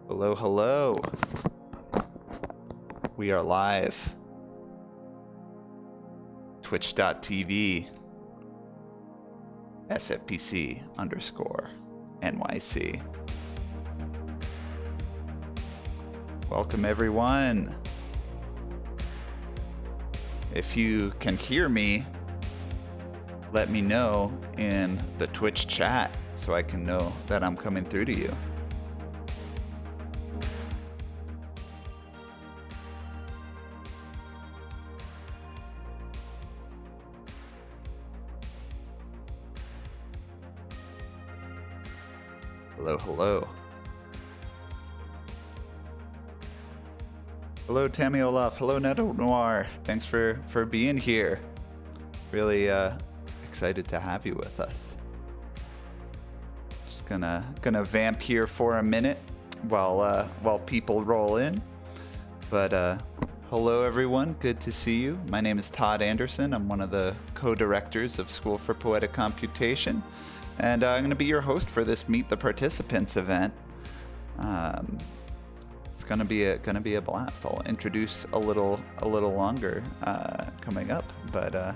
Hello, hello. We are live. Twitch.tv SFPC_NYC. Welcome, everyone. If you can hear me, let me know in the Twitch chat so I can know that I'm coming through to you. Hello, hello. Hello, Tameʻola. Hello, Neto Noir. Thanks for being here. Really excited to have you with us. Just gonna vamp here for a minute while people roll in. But hello, everyone. Good to see you. My name is Todd Anderson. I'm one of the co-directors of School for Poetic Computation. And I'm going to be your host for this Meet the Participants event. It's going to be a blast. I'll introduce a little longer coming up, but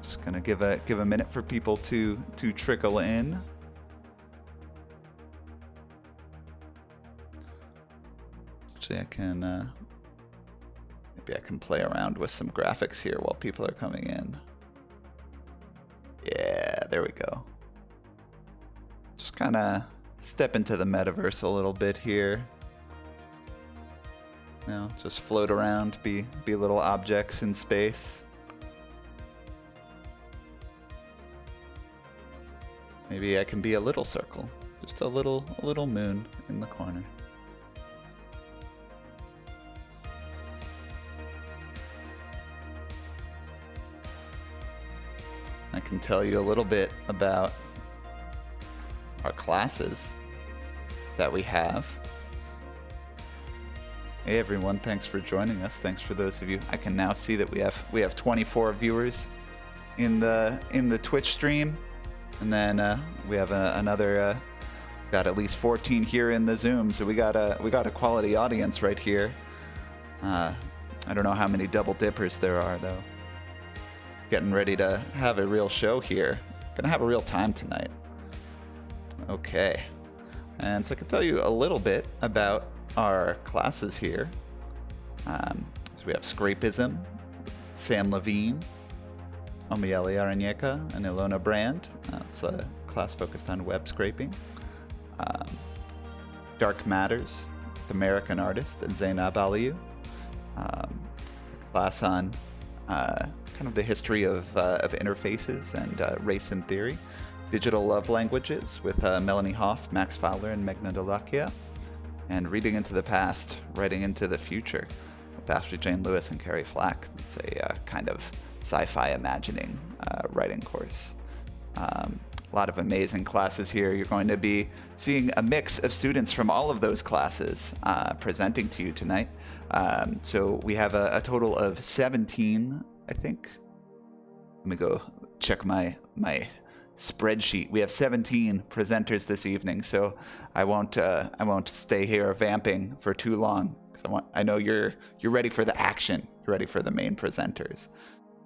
just going to give a minute for people to trickle in. Actually, maybe I can play around with some graphics here while people are coming in. Yeah, there we go. Just kind of step into the metaverse a little bit here. You know, just float around, be little objects in space. Maybe I can be a little circle, just a little moon in the corner. I can tell you a little bit about our classes that we have. Hey everyone, thanks for joining us. Thanks for those of you. I can now see that we have 24 viewers in the Twitch stream, and then we have another got at least 14 here in the Zoom. So we got a quality audience right here. I don't know how many double dippers there are though. Getting ready to have a real show here. Gonna have a real time tonight. Okay, and so I can tell you a little bit about our classes here. So we have Scrapism, Sam Levine, Omiele Aranyeka, and Ilona Brand. It's a class focused on web scraping. Dark Matters, the American artist, Zainab Aliyu. Class on kind of the history of interfaces and race and theory. Digital Love Languages with Melanie Hoff, Max Fowler, and Meghna Dolakia. And Reading into the Past, Writing into the Future with Ashley Jane Lewis and Carrie Flack. It's a kind of sci-fi imagining writing course. A lot of amazing classes here. You're going to be seeing a mix of students from all of those classes presenting to you tonight. So we have a total of 17, I think. Let me go check my spreadsheet. We have 17 presenters this evening, so I won't stay here vamping for too long, because I know you're ready for the action. You're ready for the main presenters.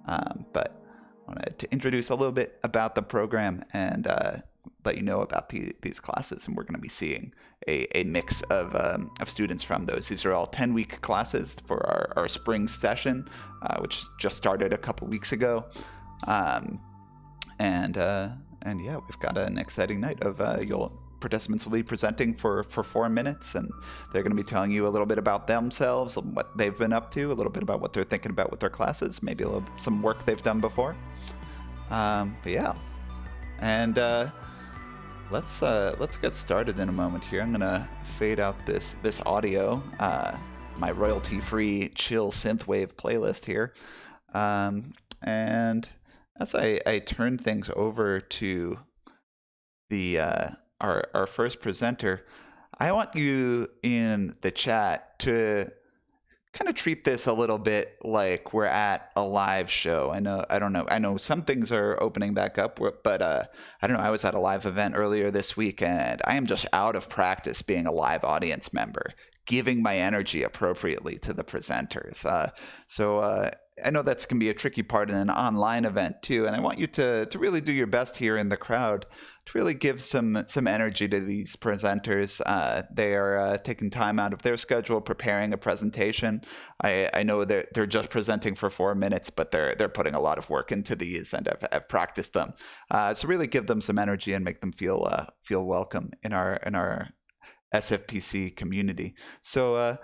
But I wanted to introduce a little bit about the program and let you know about these classes, and we're going to be seeing a mix of students from those. These are all 10-week classes for our spring session, which just started a couple weeks ago. And yeah, we've got an exciting night of participants will be presenting for 4 minutes, and they're going to be telling you a little bit about themselves, what they've been up to, a little bit about what they're thinking about with their classes, maybe some work they've done before. But yeah, and let's get started in a moment here. I'm gonna fade out this audio, my royalty-free chill synthwave playlist here, and as I turn things over to the our first presenter, I want you in the chat to kind of treat this a little bit like we're at a live show. I know some things are opening back up, but I don't know. I was at a live event earlier this week, and I am just out of practice being a live audience member, giving my energy appropriately to the presenters. So I know that's going to be a tricky part in an online event too, and I want you to really do your best here in the crowd to really give some energy to these presenters. They are taking time out of their schedule, preparing a presentation. I know that they're just presenting for 4 minutes, but they're putting a lot of work into these, and I've practiced them. So really give them some energy and make them feel welcome in our SFPC community. So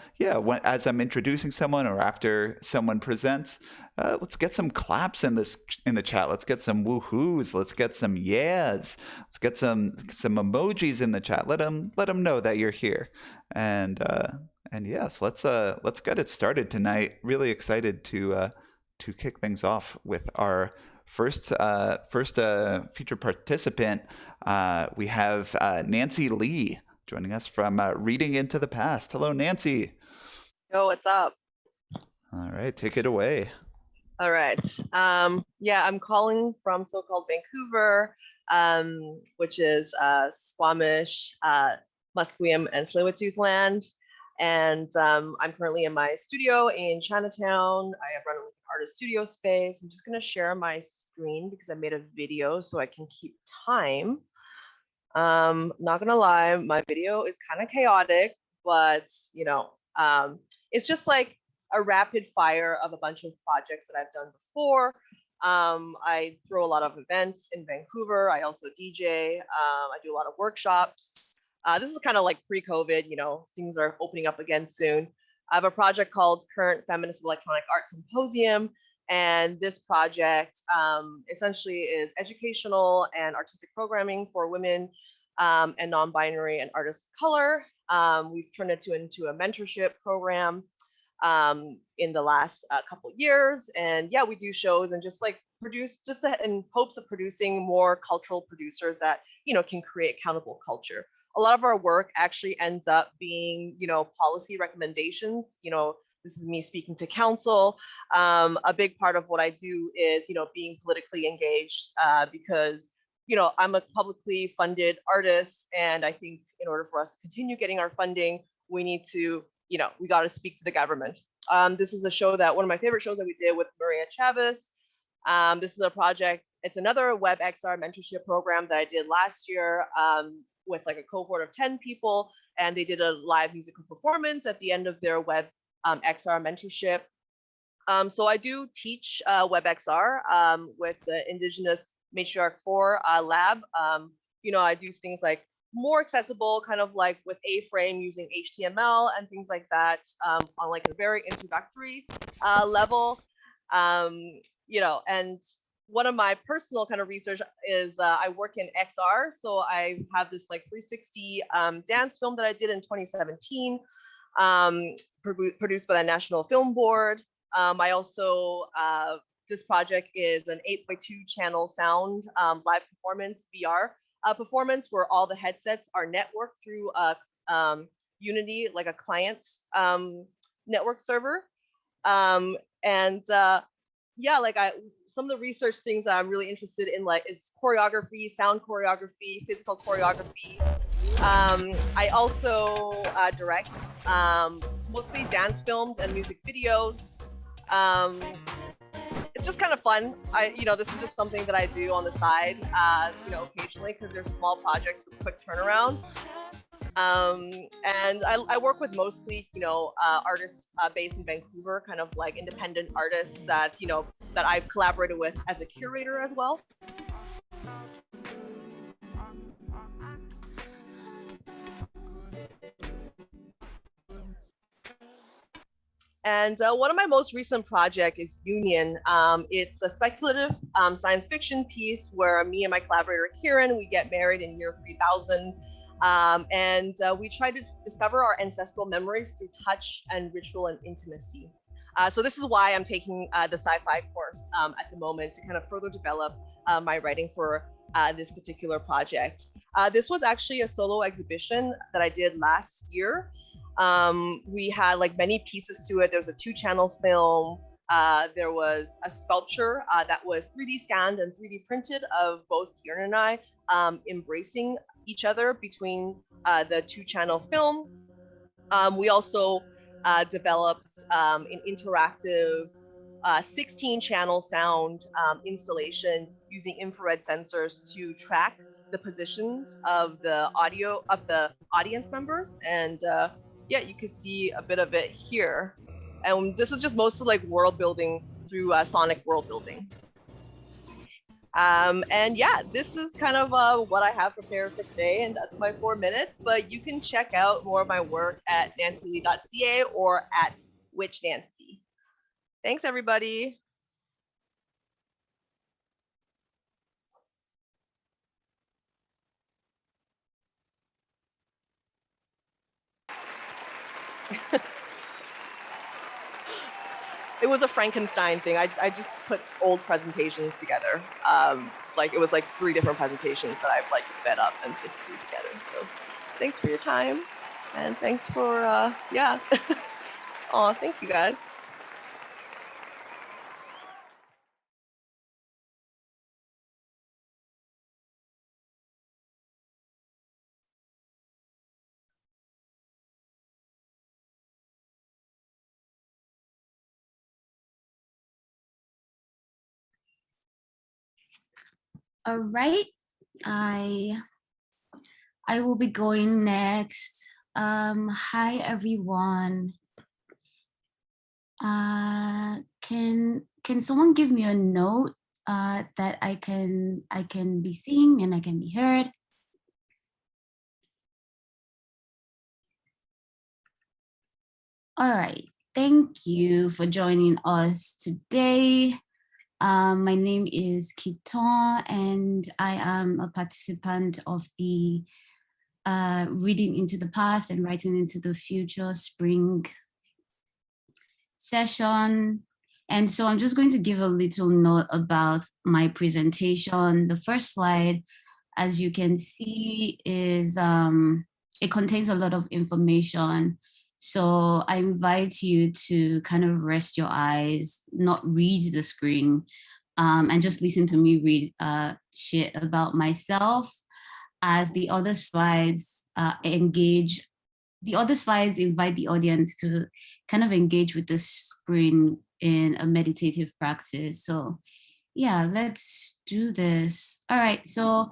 as I'm introducing someone or after someone presents, let's get some claps in the chat. Let's get some woohoos. Let's get some yeahs. Let's get some emojis in the chat. Let them know that you're here. And yes, let's get it started tonight. Really excited to kick things off with our first featured participant. We have Nancy Lee joining us from Reading into the Past. Hello, Nancy. Yo, what's up? All right, take it away. All right. I'm calling from so-called Vancouver, which is Squamish, Musqueam, and Tsleil-Waututh land. And I'm currently in my studio in Chinatown. I run an artist studio space. I'm just going to share my screen because I made a video so I can keep time. Not gonna lie, my video is kind of chaotic, but it's just like a rapid fire of a bunch of projects that I've done before. I throw a lot of events in Vancouver. I also DJ. I do a lot of workshops. This is kind of like pre-COVID, things are opening up again soon. I have a project called Current Feminist Electronic Art Symposium. And this project essentially is educational and artistic programming for women and non-binary and artists of color. We've turned it into a mentorship program in the last couple years. And yeah, we do shows and just like produce in hopes of producing more cultural producers that, can create accountable culture. A lot of our work actually ends up being, policy recommendations. This is me speaking to council. A big part of what I do is, being politically engaged because, I'm a publicly funded artist. And I think in order for us to continue getting our funding, we need to, we got to speak to the government. This is one of my favorite shows that we did with Maria Chavez. This is a project. It's another WebXR mentorship program that I did last year with like a cohort of 10 people. And they did a live musical performance at the end of their Web XR mentorship. So I do teach WebXR with the Indigenous Matriarch 4 lab. I do things like more accessible, kind of like with A-frame using HTML and things like that on like a very introductory level. And one of my personal kind of research is I work in XR. So I have this like 360 dance film that I did in 2017. Produced by the National Film Board. I also, this project is an 8x2 channel sound live performance, VR performance, where all the headsets are networked through Unity, like a client network server. Some of the research things that I'm really interested in is choreography, sound choreography, physical choreography. I also direct mostly dance films and music videos. It's just kind of fun. This is just something that I do on the side, occasionally because there's small projects with quick turnaround. And I work with mostly, artists based in Vancouver, kind of like independent artists that, that I've collaborated with as a curator as well. And one of my most recent projects is Union. It's a speculative science fiction piece where me and my collaborator, Kieran, we get married in year 3000. And we try to discover our ancestral memories through touch and ritual and intimacy. So this is why I'm taking the sci-fi course at the moment to kind of further develop my writing for this particular project. This was actually a solo exhibition that I did last year. We had like many pieces to it. There was a 2-channel film. There was a sculpture that was 3D scanned and 3D printed of both Kieran and I embracing each other between the 2-channel film. We also developed an interactive 16-channel sound installation using infrared sensors to track the positions of the audience members. And yeah, you can see a bit of it here. And this is just mostly like world building through sonic world building. And yeah, this is kind of what I have prepared for today, and that's my 4 minutes. But you can check out more of my work at nancylee.ca or at witchnancy. Thanks, everybody. It was a Frankenstein thing. I just put old presentations together. Like it was like 3 different presentations that I've like sped up and just threw together. So thanks for your time, and thanks for yeah. Oh, thank you guys. All right, I will be going next. Hi everyone. Can someone give me a note that I can be seen and I can be heard? All right, thank you for joining us today. My name is Kiton, and I am a participant of the Reading into the Past and Writing into the Future Spring session. And so I'm just going to give a little note about my presentation. The first slide, as you can see, is it contains a lot of information. So I invite you to kind of rest your eyes, not read the screen, and just listen to me read shit about myself, as the other slides invite the audience to kind of engage with the screen in a meditative practice. So yeah, let's do this. All right, so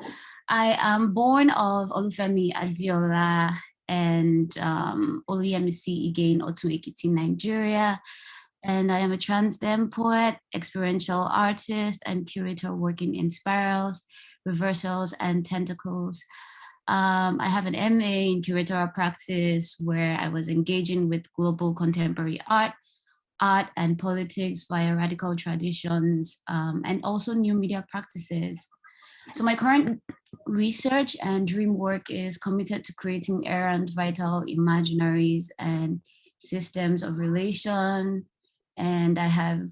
I am born of Olufemi Adeola and Oluyemisi Igain Otun Ekiti, Nigeria. And I am a transdem poet, experiential artist, and curator working in spirals, reversals, and tentacles. I have an MA in curatorial practice where I was engaging with global contemporary art and politics via radical traditions, and also new media practices. So my current research and dream work is committed to creating errant vital imaginaries and systems of relation. And I have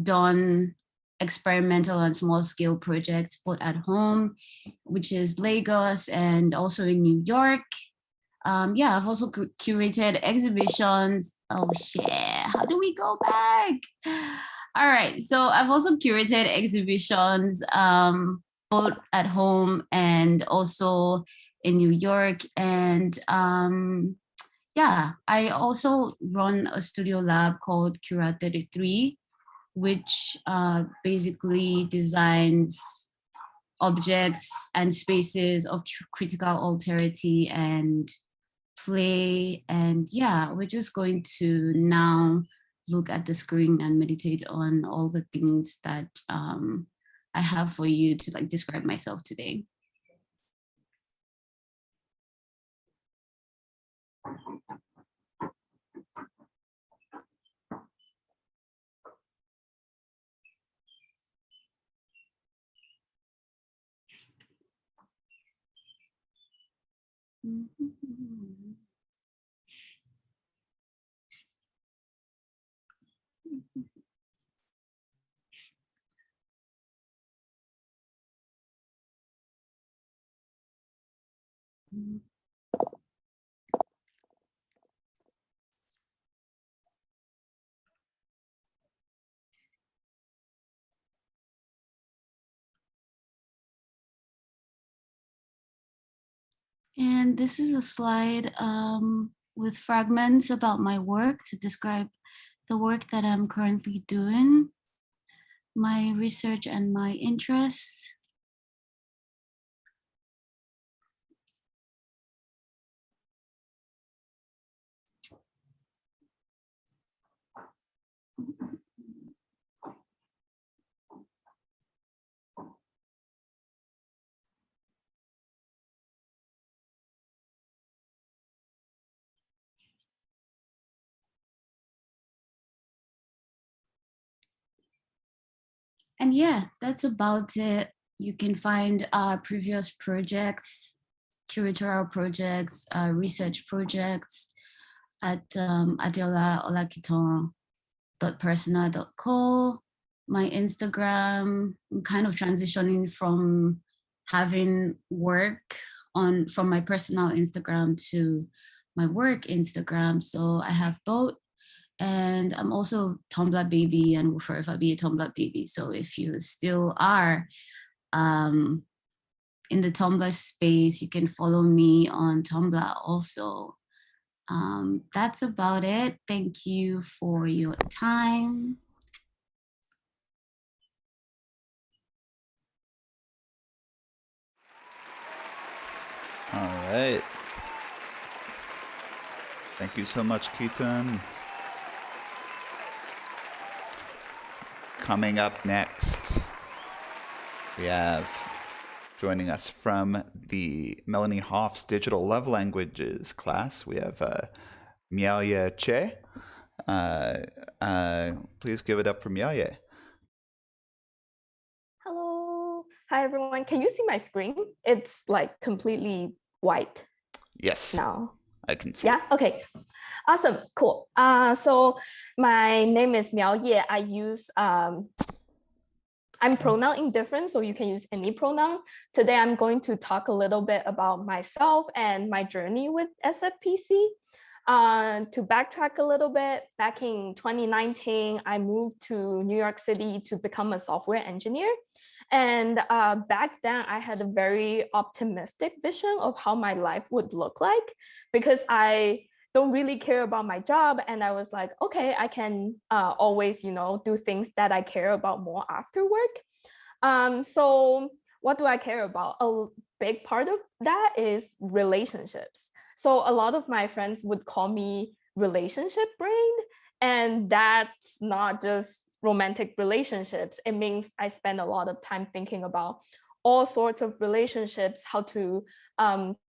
done experimental and small scale projects both at home, which is Lagos, and also in New York. Yeah, I've also curated exhibitions. Oh shit, how do we go back? All right, so I've also curated exhibitions both at home and also in New York. And yeah, I also run a studio lab called Cura 33, which basically designs objects and spaces of critical alterity and play. And yeah, we're just going to now look at the screen and meditate on all the things that I have for you to like describe myself today. And this is a slide with fragments about my work to describe the work that I'm currently doing, my research and my interests. And yeah, that's about it. You can find previous projects, curatorial projects, research projects at Adeola Olakiitan.persona.co. My Instagram, I'm kind of transitioning from having work from my personal Instagram to my work Instagram. So I have both. And I'm also Tumblr baby and will forever be a Tumblr baby. So if you still are in the Tumblr space, you can follow me on Tumblr also. That's about it. Thank you for your time. All right. Thank you so much, Keaton. Coming up next, we have joining us from the Melanie Hoff's Digital Love Languages class. We have Miaoye. Please give it up for Miaoye. Hello. Hi, everyone. Can you see my screen? It's like completely white. Yes. Now. I can see. Yeah. Okay. Awesome. Cool. So my name is Miaoye. I use I'm pronoun indifferent, so you can use any pronoun. Today, I'm going to talk a little bit about myself and my journey with SFPC. To backtrack a little bit, back in 2019, I moved to New York City to become a software engineer. And back then, I had a very optimistic vision of how my life would look like, because I don't really care about my job. And I was like, okay, I can always, do things that I care about more after work. So what do I care about? A big part of that is relationships. So a lot of my friends would call me relationship brain, and that's not just romantic relationships. It means I spend a lot of time thinking about all sorts of relationships, how to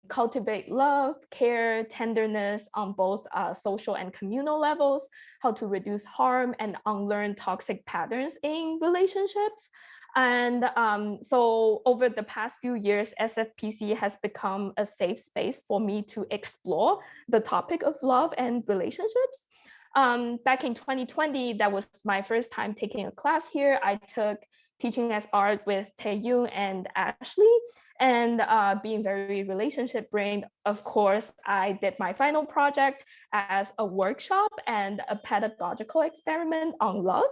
cultivate love, care, tenderness on both social and communal levels, how to reduce harm and unlearn toxic patterns in relationships. And so over the past few years, SFPC has become a safe space for me to explore the topic of love and relationships. Back in 2020, that was my first time taking a class here. I took Teaching as Art with Taeyun and Ashley, and being very relationship brained, of course, I did my final project as a workshop and a pedagogical experiment on love.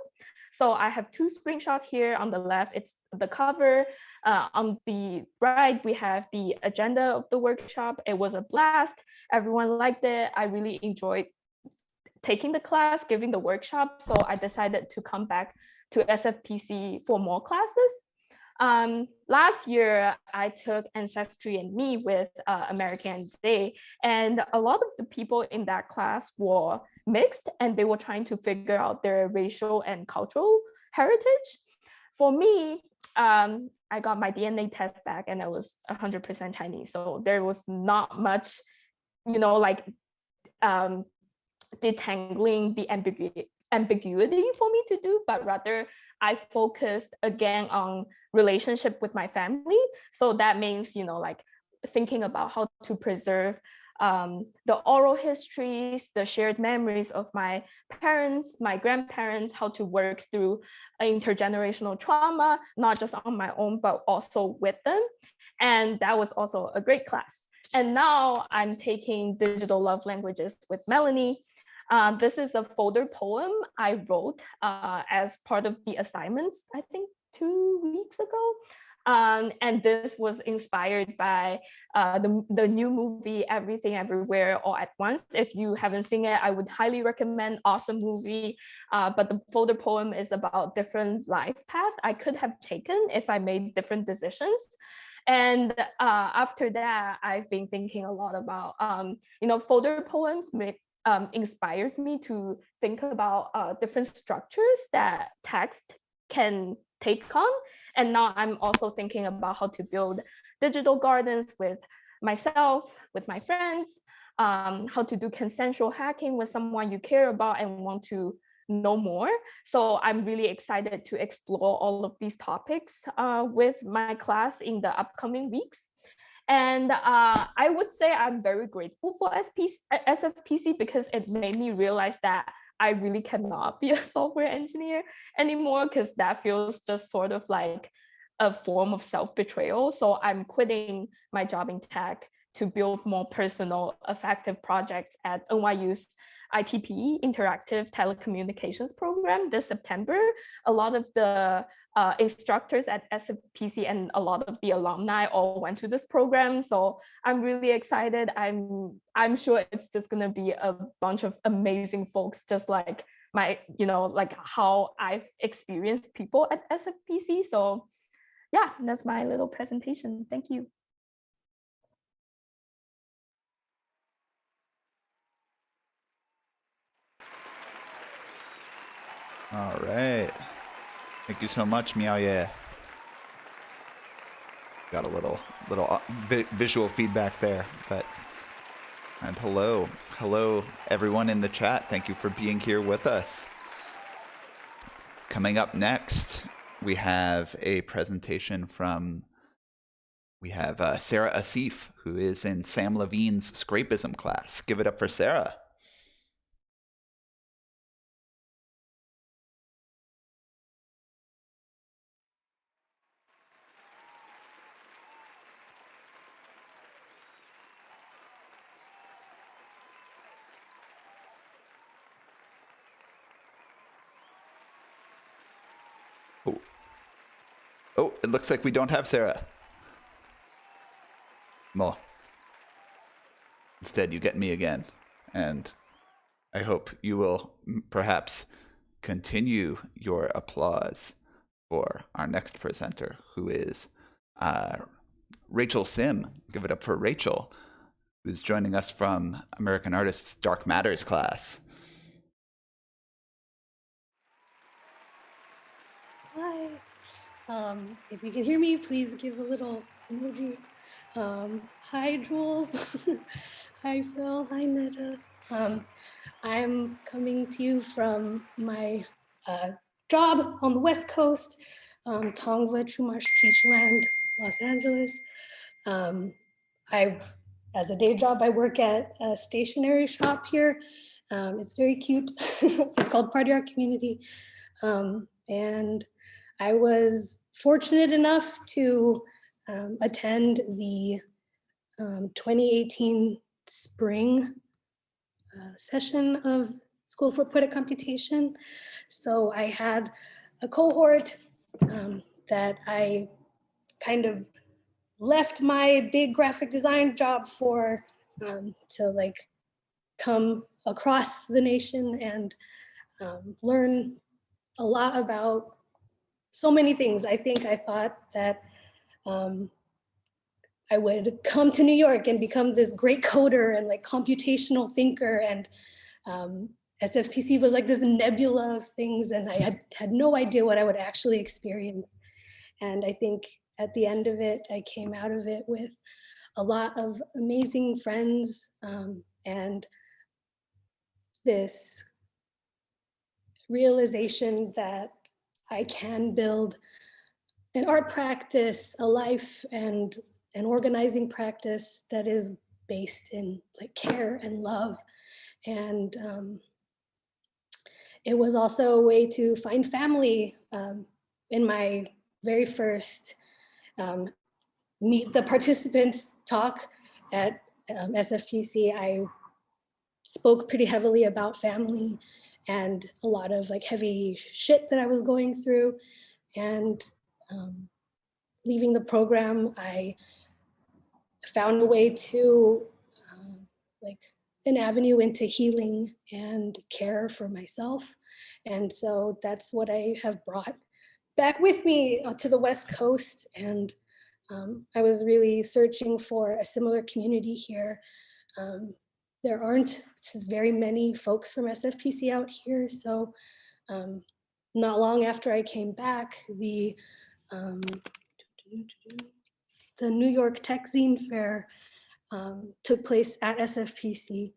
So I have two screenshots here. On the left, it's the cover. On the right, we have the agenda of the workshop. It was a blast. Everyone liked it. I really enjoyed taking the class, giving the workshop. So I decided to come back to SFPC for more classes. Last year, I took Ancestry and Me with American Day, and a lot of the people in that class were mixed, and they were trying to figure out their racial and cultural heritage. For me, I got my DNA test back, and I was 100% Chinese. So there was not much, like detangling the ambiguity for me to do, but rather I focused again on relationship with my family. So that means, like thinking about how to preserve the oral histories, the shared memories of my parents, my grandparents, how to work through intergenerational trauma, not just on my own, but also with them. And that was also a great class. And now I'm taking Digital Love Languages with Melanie. This is a folder poem I wrote as part of the assignments, I think 2 weeks ago. And this was inspired by the new movie Everything Everywhere All at Once. If you haven't seen it, I would highly recommend. Awesome movie. But the folder poem is about different life path I could have taken if I made different decisions. And after that, I've been thinking a lot about, folder poems inspired me to think about different structures that text can take on. And now I'm also thinking about how to build digital gardens with myself, with my friends, how to do consensual hacking with someone you care about and want to know more. So I'm really excited to explore all of these topics with my class in the upcoming weeks. And I would say I'm very grateful for SFPC because it made me realize that I really cannot be a software engineer anymore, because that feels just sort of like a form of self-betrayal. So I'm quitting my job in tech to build more personal, effective projects at NYU's ITP, Interactive Telecommunications Program, this September. A lot of the instructors at SFPC and a lot of the alumni all went to this program. So I'm really excited. I'm sure it's just gonna be a bunch of amazing folks, just like like how I've experienced people at SFPC. So yeah, that's my little presentation. Thank you. All right. Thank you so much, Miaoye. Got a little visual feedback there, and hello everyone in the chat. Thank you for being here with us. Coming up next, we have a presentation from Sarah Asif, who is in Sam Levine's Scrapism class. Give it up for Sarah. Oh, it looks like we don't have Sarah. Well, instead you get me again, and I hope you will perhaps continue your applause for our next presenter, who is Rachel Sim. Give it up for Rachel, who's joining us from American Artists' Dark Matters class. Hi. If you can hear me, please give a little emoji. Hi, Jules. Hi, Phil. Hi, Netta. I'm coming to you from my job on the West Coast, Tongva, Chumash, Peachland, Los Angeles. As a day job, I work at a stationery shop here. It's very cute. It's called Party Art Community. And I was fortunate enough to attend the 2018 spring session of School for Poetic Computation. So I had a cohort that I kind of left my big graphic design job for to like come across the nation and learn a lot about so many things. I thought that I would come to New York and become this great coder and like computational thinker, and SFPC was like this nebula of things, and I had no idea what I would actually experience. And I think at the end of it, I came out of it with a lot of amazing friends and this realization that I can build an art practice, a life, and an organizing practice that is based in like care and love. And it was also a way to find family. In my very first Meet the Participants talk at SFPC, I spoke pretty heavily about family and a lot of like heavy shit that I was going through. And leaving the program, I found a way to like an avenue into healing and care for myself. And so that's what I have brought back with me to the West Coast. And I was really searching for a similar community here. There aren't very many folks from SFPC out here. So not long after I came back, the New York Tech Zine Fair took place at SFPC.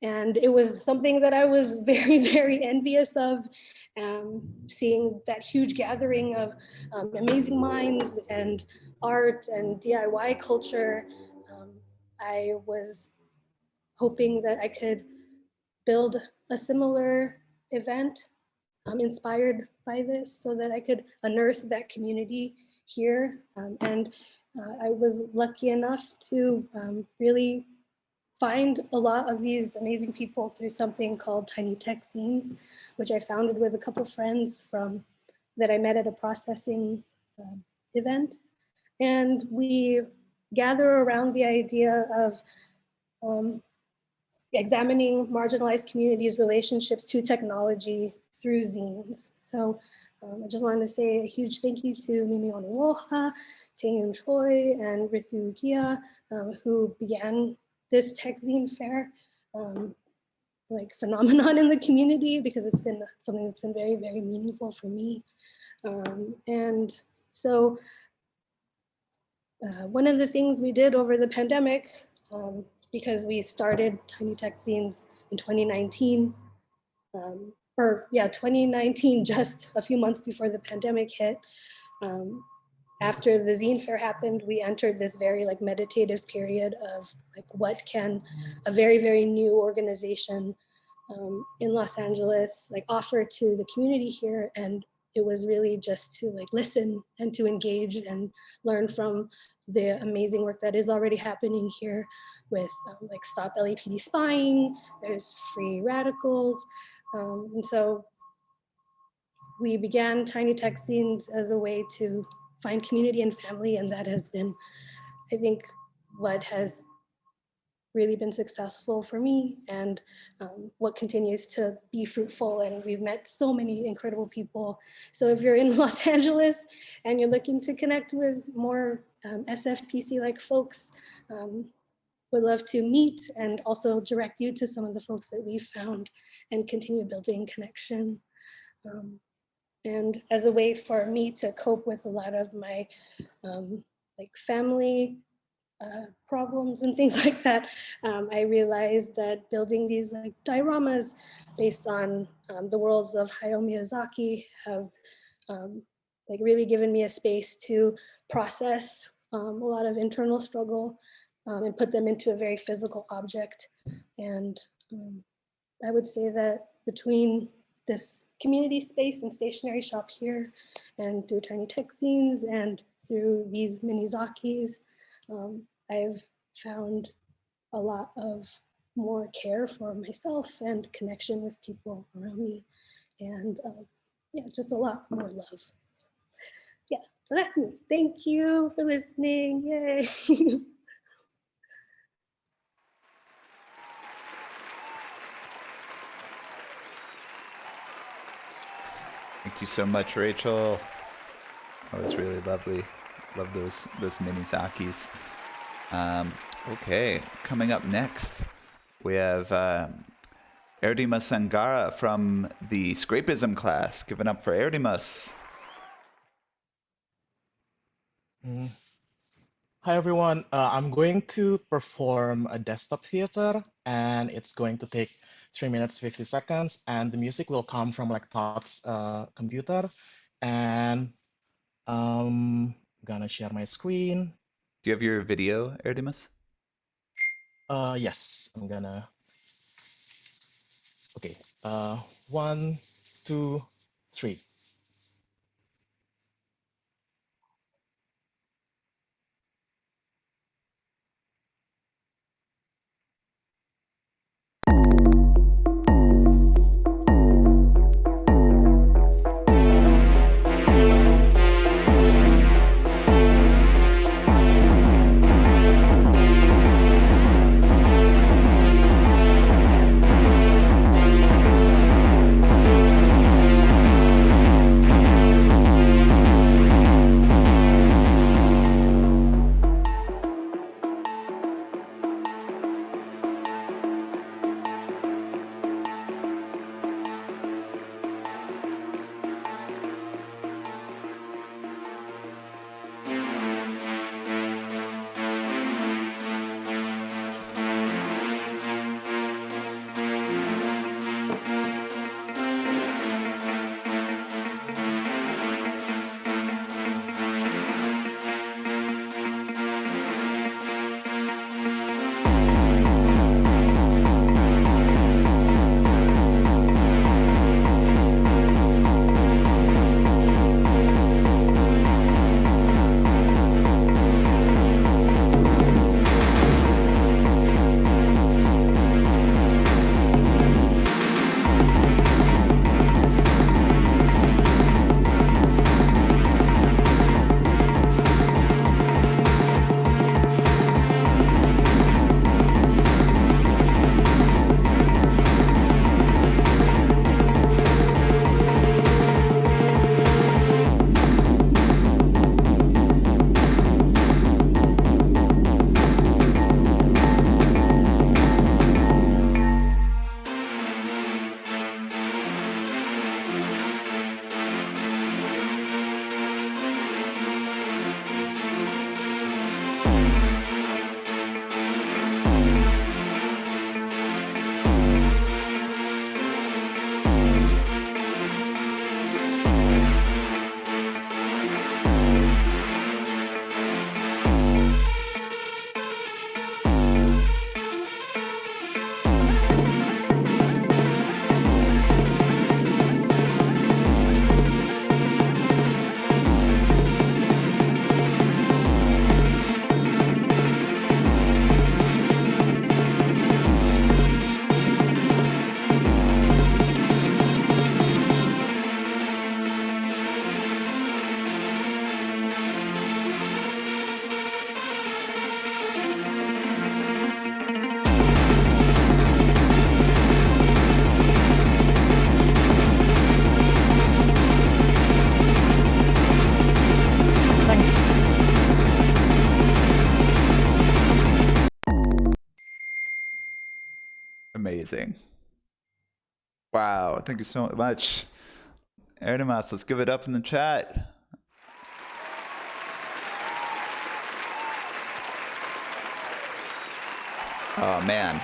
And it was something that I was very, very envious of, seeing that huge gathering of amazing minds and art and DIY culture. I was hoping that I could build a similar event inspired by this so that I could unearth that community here. And I was lucky enough to really find a lot of these amazing people through something called Tiny Tech Zines, which I founded with a couple friends that I met at a processing event. And we gather around the idea of examining marginalized communities' relationships to technology through zines. So I just wanted to say a huge thank you to Miaoye Woha, Taeyun Choi, and Rithu Gia, who began this tech zine fair like phenomenon in the community, because it's been something that's been very, very meaningful for me. And so one of the things we did over the pandemic, because we started Tiny Tech Zines in 2019, 2019, just a few months before the pandemic hit. After the zine fair happened, we entered this very like meditative period of like, what can a very, very new organization in Los Angeles like offer to the community here? And it was really just to like listen and to engage and learn from the amazing work that is already happening here with like Stop LAPD Spying, there's Free Radicals. And so we began Tiny Tech Zines as a way to find community and family, and that has been, I think, what has really been successful for me, and what continues to be fruitful. And we've met so many incredible people. So if you're in Los Angeles and you're looking to connect with more SFPC-like folks, would love to meet and also direct you to some of the folks that we've found and continue building connection. And as a way for me to cope with a lot of my like family problems and things like that, I realized that building these like dioramas based on the worlds of Hayao Miyazaki have like really given me a space to process a lot of internal struggle and put them into a very physical object. And I would say that between this community space and stationery shop here, and through Tiny Tech Zines and through these Minizakis, I've found a lot of more care for myself and connection with people around me, and yeah, just a lot more love. So, yeah, so that's me. Thank you for listening. Yay. Thank you so much, Rachel. That was really lovely. Love those Minizakis. Okay, coming up next, we have Herdimas Anggara from the Scrapism class. Give it up for Herdimas. Hi everyone, I'm going to perform a desktop theater, and it's going to take 3 minutes 50 seconds, and the music will come from like Todd's computer. And I'm gonna share my screen. Do you have your video, Herdimas? Yes, I'm gonna. Okay, 1, 2, 3. amazing. Wow, thank you so much. Herdimas, let's give it up in the chat. Oh man.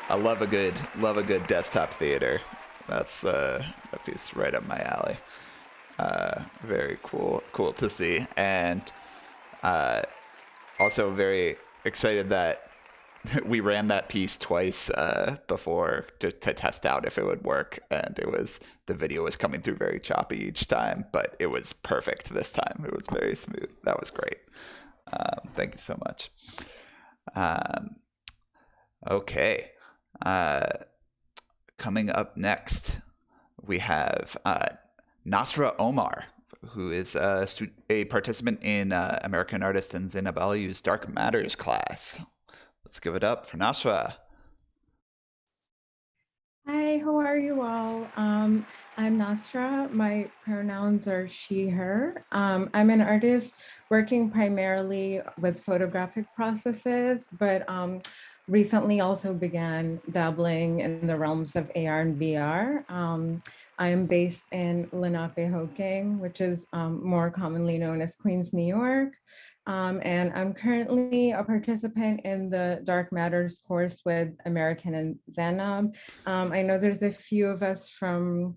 I love a good desktop theater. That's that piece right up my alley. Very cool to see, and also very excited that we ran that piece twice before to test out if it would work, and the video was coming through very choppy each time, but it was perfect this time. It was very smooth. That was great. Thank you so much. Okay. Coming up next, we have Nasrah Omar, who is a participant in American artist and Zainab Aliou's Dark Matters class. Let's give it up for Nasrah. Hi, how are you all? I'm Nasrah. My pronouns are she, her. I'm an artist working primarily with photographic processes, but recently also began dabbling in the realms of AR and VR. I am based in Lenape-Hoking, which is more commonly known as Queens, New York. And I'm currently a participant in the Dark Matters course with American and Zainab. I know there's a few of us from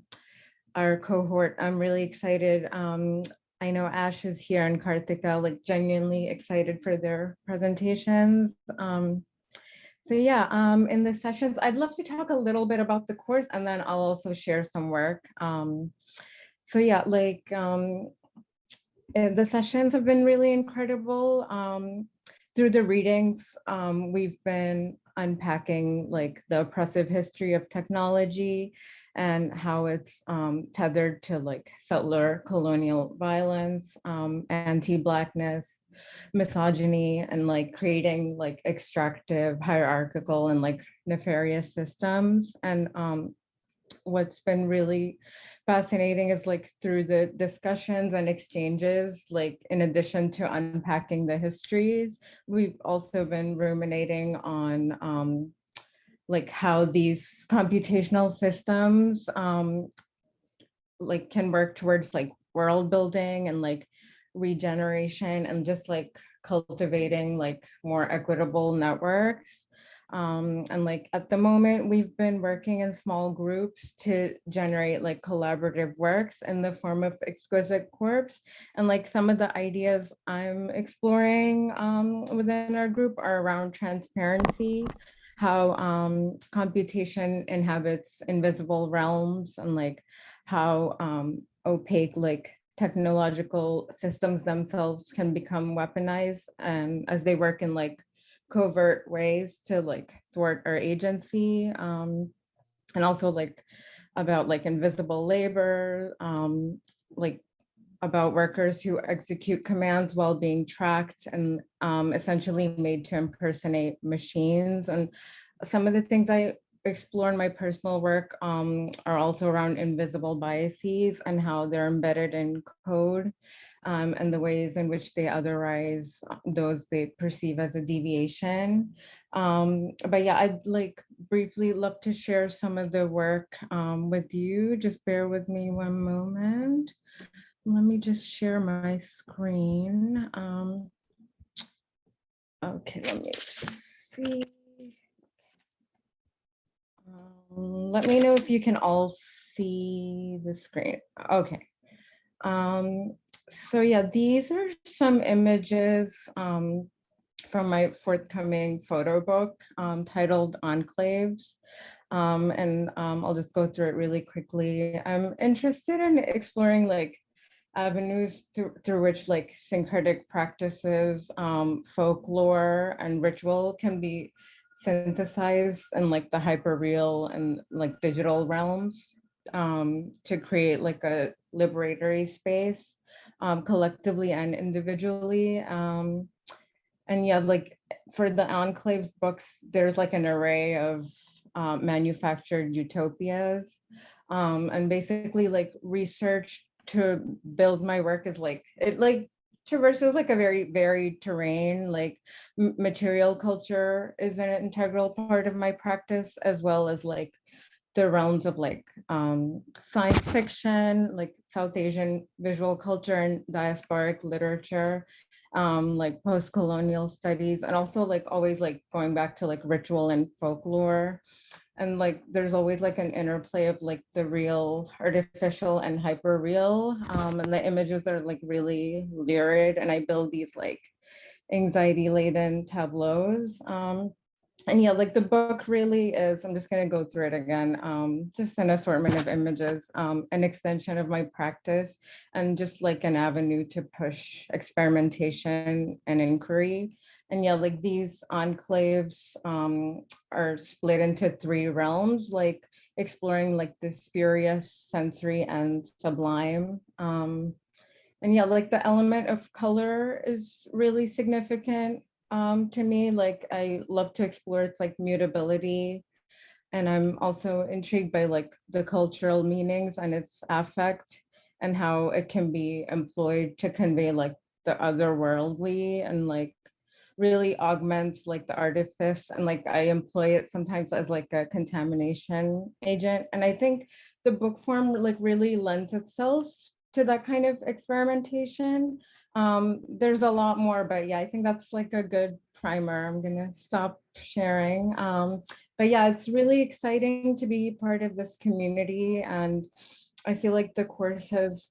our cohort. I'm really excited. I know Ash is here and Kaarthika, like genuinely excited for their presentations. So yeah, in the sessions, I'd love to talk a little bit about the course, and then I'll also share some work. So yeah, like the sessions have been really incredible. Through the readings, we've been unpacking like the oppressive history of technology and how it's tethered to like settler colonial violence, anti-Blackness, misogyny, and like creating like extractive, hierarchical, and like nefarious systems. And what's been really fascinating is like through the discussions and exchanges, like in addition to unpacking the histories, we've also been ruminating on like how these computational systems like can work towards like world building and like regeneration and just like cultivating like more equitable networks. And like at the moment, we've been working in small groups to generate like collaborative works in the form of exquisite corpse. And like some of the ideas I'm exploring within our group are around transparency, how computation inhabits invisible realms, and like how opaque like technological systems themselves can become weaponized and as they work in like covert ways to like thwart our agency, and also like about like invisible labor, like about workers who execute commands while being tracked and essentially made to impersonate machines. And some of the things I explore in my personal work are also around invisible biases and how they're embedded in code, and the ways in which they otherize those they perceive as a deviation. But yeah, I'd like briefly love to share some of the work with you. Just bear with me one moment. Let me just share my screen. Okay, let me just see. Let me know if you can all see the screen. Okay. So yeah, these are some images from my forthcoming photo book titled Enclaves. And I'll just go through it really quickly. I'm interested in exploring like avenues through which like syncretic practices, folklore, and ritual can be synthesized in like the hyperreal and like digital realms, to create like a liberatory space, collectively and individually. And yeah, like for the Enclaves books, there's like an array of manufactured utopias, and basically like research to build my work is like, it like traverses like a very varied terrain. Like material culture is an integral part of my practice, as well as like the realms of like science fiction, like South Asian visual culture and diasporic literature, like post-colonial studies, and also like always like going back to like ritual and folklore. And like there's always like an interplay of like the real, artificial, and hyper real. And the images are like really lurid, and I build these like anxiety laden tableaus. And yeah, like the book really is, I'm just going to go through it again, just an assortment of images, an extension of my practice, and just like an avenue to push experimentation and inquiry. And yeah, like these enclaves are split into three realms, like exploring like the spurious, sensory, and sublime. And yeah, like the element of color is really significant to me. Like I love to explore its like mutability, and I'm also intrigued by like the cultural meanings and its affect, and how it can be employed to convey like the otherworldly, and like really augment like the artifice, and like I employ it sometimes as like a contamination agent. And I think the book form like really lends itself to that kind of experimentation. There's a lot more, but yeah, I think that's like a good primer. I'm gonna stop sharing. But yeah, it's really exciting to be part of this community, and I feel like the course has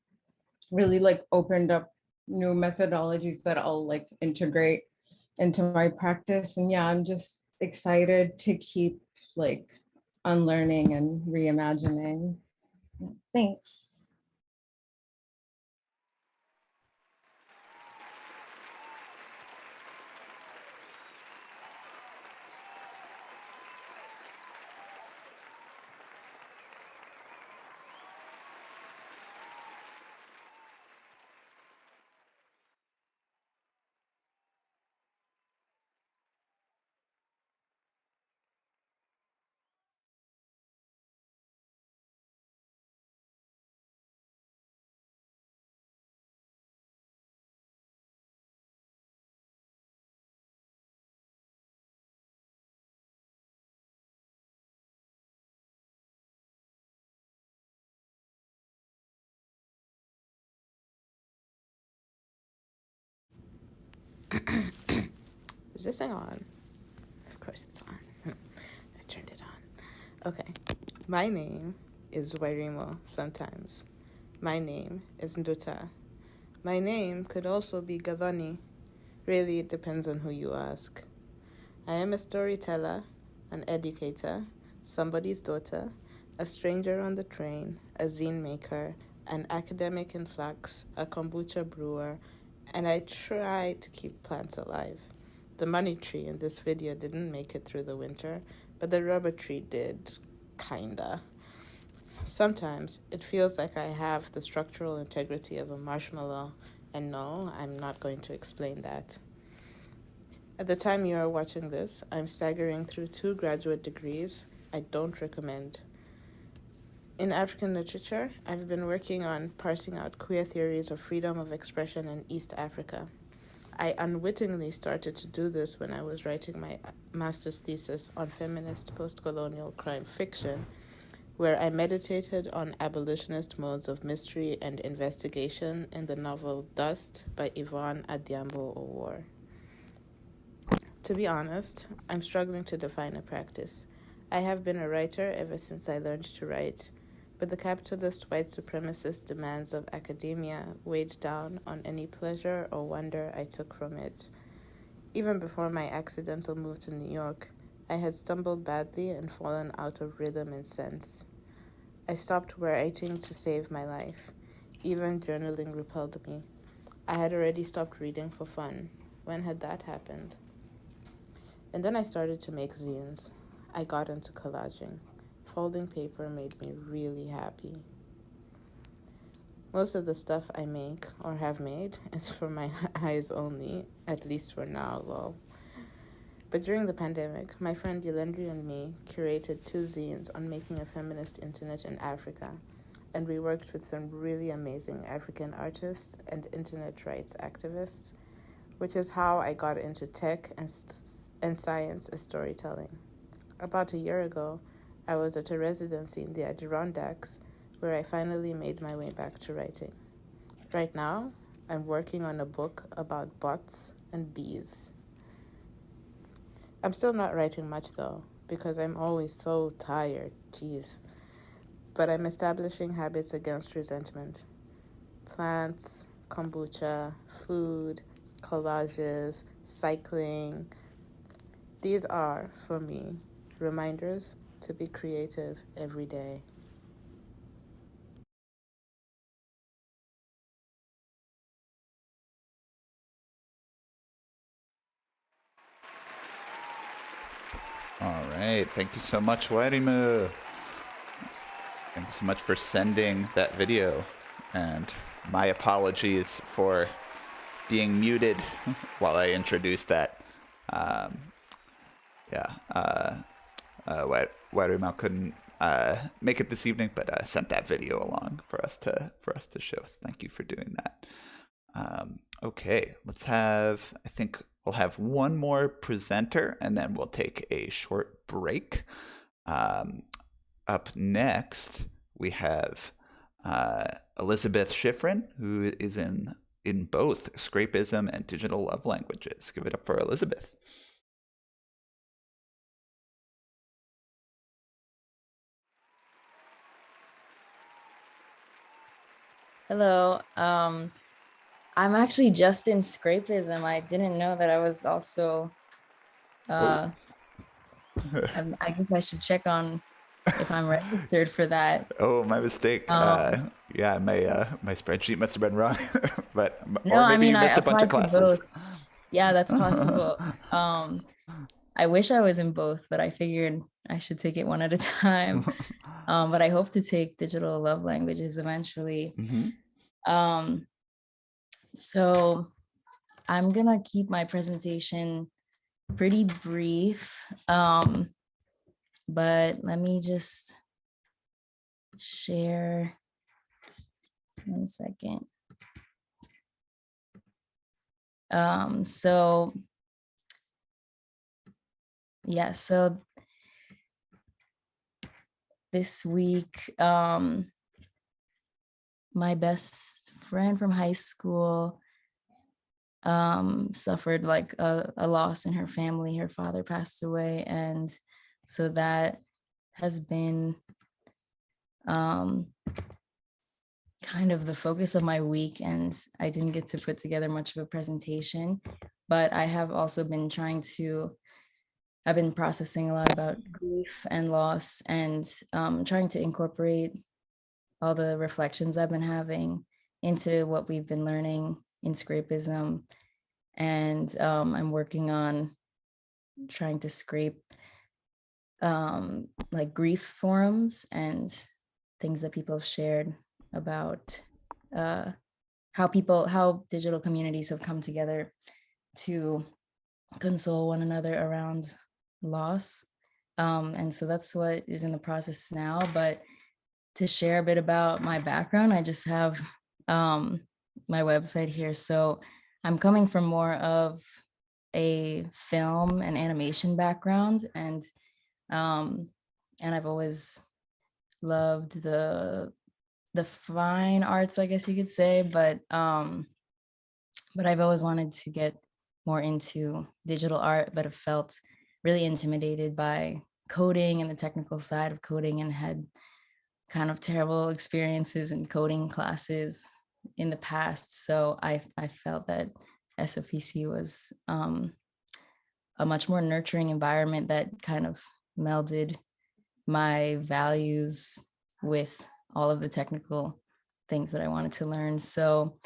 really like opened up new methodologies that I'll like integrate into my practice. And yeah, I'm just excited to keep like unlearning and reimagining. Yeah, thanks. Is this thing on? Of course it's on. I turned it on. Okay. My name is Wairimo sometimes. My name is Nduta. My name could also be Gadhani. Really, it depends on who you ask. I am a storyteller, an educator, somebody's daughter, a stranger on the train, a zine maker, an academic in flux, a kombucha brewer, and I try to keep plants alive. The money tree in this video didn't make it through the winter, but the rubber tree did, kinda. Sometimes it feels like I have the structural integrity of a marshmallow, and no, I'm not going to explain that. At the time you are watching this, I'm staggering through 2 graduate degrees I don't recommend. In African literature, I've been working on parsing out queer theories of freedom of expression in East Africa. I unwittingly started to do this when I was writing my master's thesis on feminist post-colonial crime fiction, where I meditated on abolitionist modes of mystery and investigation in the novel Dust by Yvonne Adhiambo-Owor. To be honest, I'm struggling to define a practice. I have been a writer ever since I learned to write, but the capitalist white supremacist demands of academia weighed down on any pleasure or wonder I took from it. Even before my accidental move to New York, I had stumbled badly and fallen out of rhythm and sense. I stopped writing to save my life. Even journaling repelled me. I had already stopped reading for fun. When had that happened? And then I started to make zines. I got into collaging. Folding paper made me really happy. Most of the stuff I make or have made is for my eyes only, at least for now, lol. But during the pandemic, my friend Yelendri and me curated 2 zines on making a feminist internet in Africa. and we worked with some really amazing African artists and internet rights activists, which is how I got into tech and science and storytelling. About a year ago, I was at a residency in the Adirondacks where I finally made my way back to writing. Right now, I'm working on a book about bots and bees. I'm still not writing much though, because I'm always so tired, jeez. But I'm establishing habits against resentment. Plants, kombucha, food, collages, cycling. These are, for me, reminders to be creative every day. All right. Thank you so much, Wairimu. Thank you so much for sending that video. And my apologies for being muted while I introduced that. Wairimu couldn't make it this evening, but sent that video along for us to show. So thank you for doing that. Okay, let's have, I think we'll have one more presenter and then we'll take a short break. Up next, we have Elisabeth Schifrin, who is in both Scrapism and Digital Love Languages. Give it up for Elisabeth. Hello. I'm actually just in Scrapism. I didn't know that I was also. I guess I should check on if I'm registered for that. Oh, my mistake. Yeah, my spreadsheet must have been wrong. But no, or maybe I mean, you missed a bunch of applied to classes. both. Yeah, that's possible. I wish I was in both, but I figured I should take it one at a time. But I hope to take Digital Love Languages eventually. Mm-hmm. So I'm gonna keep my presentation pretty brief, but let me just share 1 second. So this week, my best friend from high school suffered like a loss in her family. Her father passed away, and so that has been kind of the focus of my week, and I didn't get to put together much of a presentation, but I have also been I've been processing a lot about grief and loss, and trying to incorporate all the reflections I've been having into what we've been learning in Scrapism. And I'm working on trying to scrape like grief forums and things that people have shared about how digital communities have come together to console one another around loss. And so that's what is in the process now. But to share a bit about my background, I just have my website here. So I'm coming from more of a film and animation background, and I've always loved the fine arts, I guess you could say, but I've always wanted to get more into digital art, but have felt really intimidated by coding and the technical side of coding, and had kind of terrible experiences in coding classes in the past. So I felt that SFPC was a much more nurturing environment that kind of melded my values with all of the technical things that I wanted to learn. So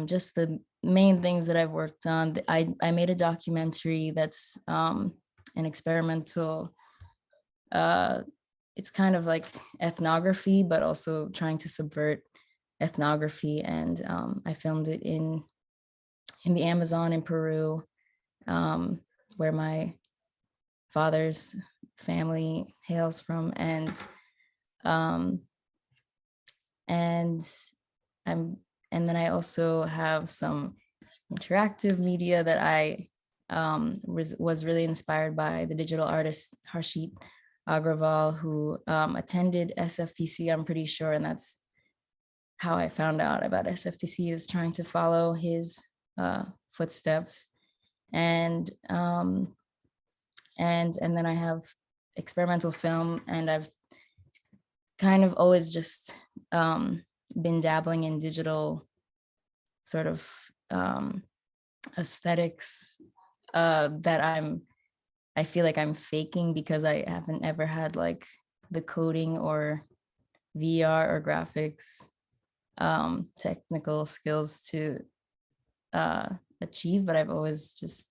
just the main things that I've worked on, I made a documentary that's an experimental, it's kind of like ethnography, but also trying to subvert ethnography. And I filmed it in the Amazon in Peru, where my father's family hails from. And and I'm and then I also have some interactive media that I was really inspired by the digital artist Harshit Agrawal, who attended SFPC, I'm pretty sure, and that's how I found out about SFPC, is trying to follow his footsteps. And then I have experimental film, and I've kind of always just been dabbling in digital sort of aesthetics that I feel like I'm faking, because I haven't ever had like the coding or VR or graphics technical skills to achieve, but I've always just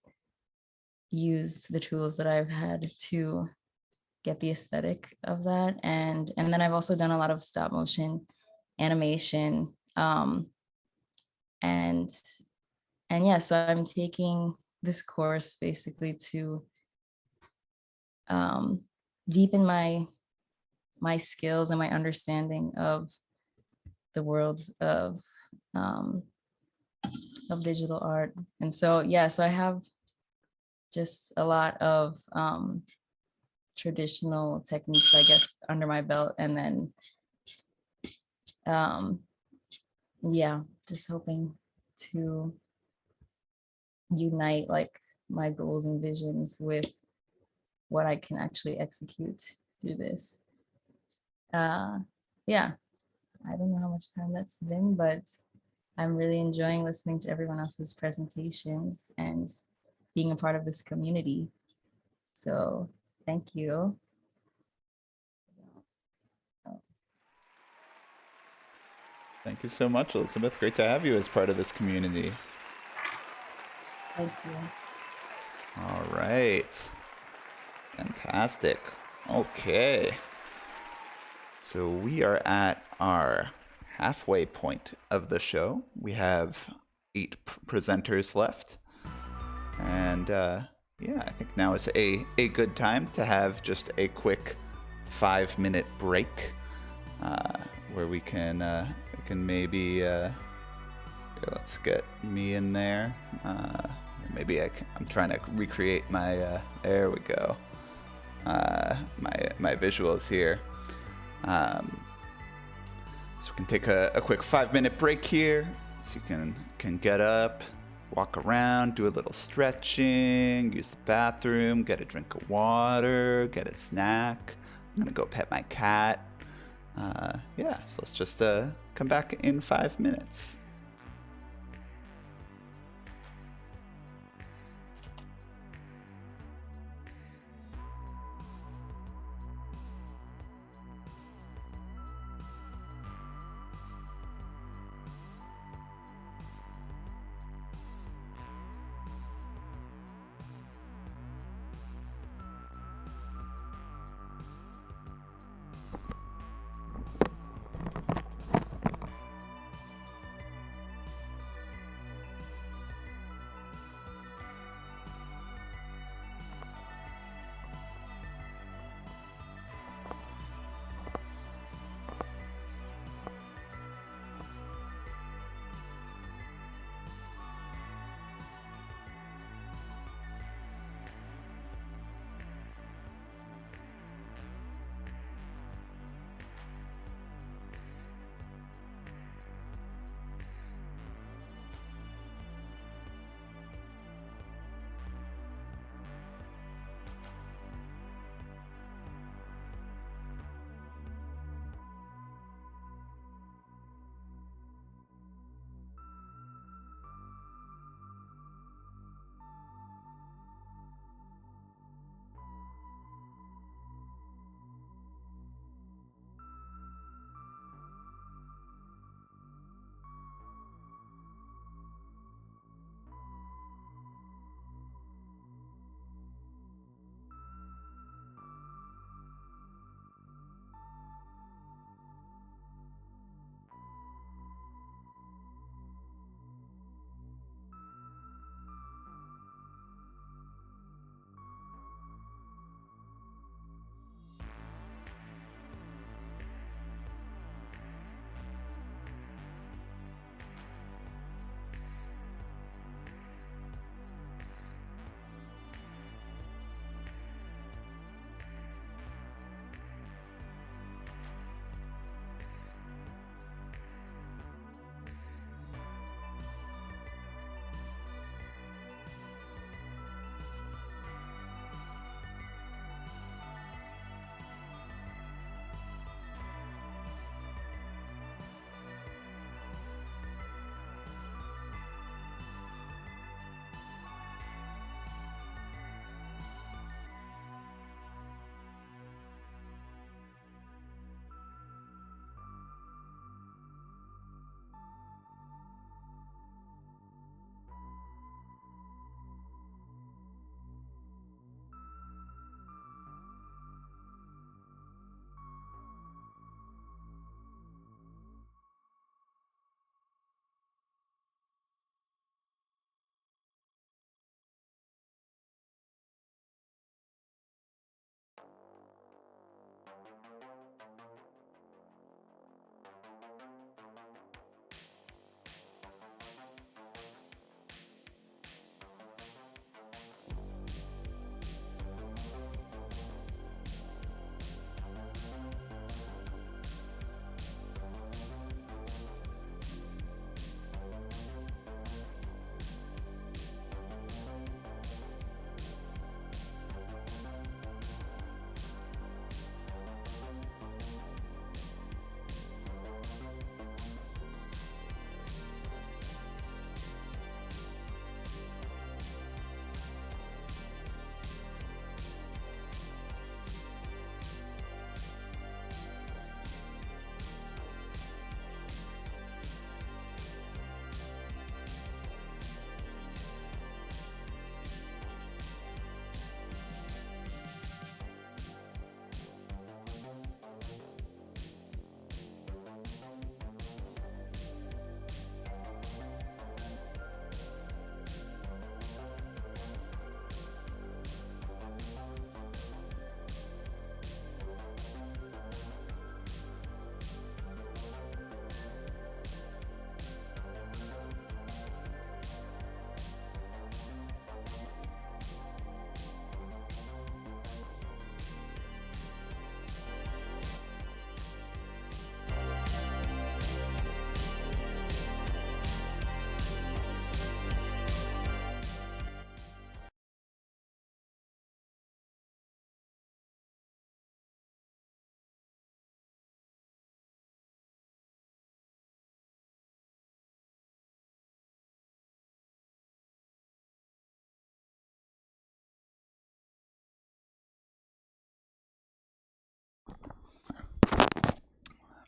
used the tools that I've had to get the aesthetic of that. And then I've also done a lot of stop motion animation. And yeah, so I'm taking this course basically to deepen my skills and my understanding of the world of digital art. And so, yeah, so I have just a lot of traditional techniques, I guess, under my belt. And then, yeah, just hoping to unite like my goals and visions with what I can actually execute through this. Yeah, I don't know how much time that's been, but I'm really enjoying listening to everyone else's presentations and being a part of this community. So thank you. Thank you so much, Elisabeth. Great to have you as part of this community. Thank you. All right. Fantastic. Okay. So we are at our halfway point of the show. We have 8 presenters left. And yeah, I think now is a good time to have just a quick 5-minute break where we can maybe let's get me in there. Maybe I'm trying to recreate my there we go. My visuals here. So we can take a quick 5-minute break here, so you can get up, walk around, do a little stretching, use the bathroom, get a drink of water, get a snack. I'm gonna go pet my cat. Yeah, so let's just come back in 5 minutes.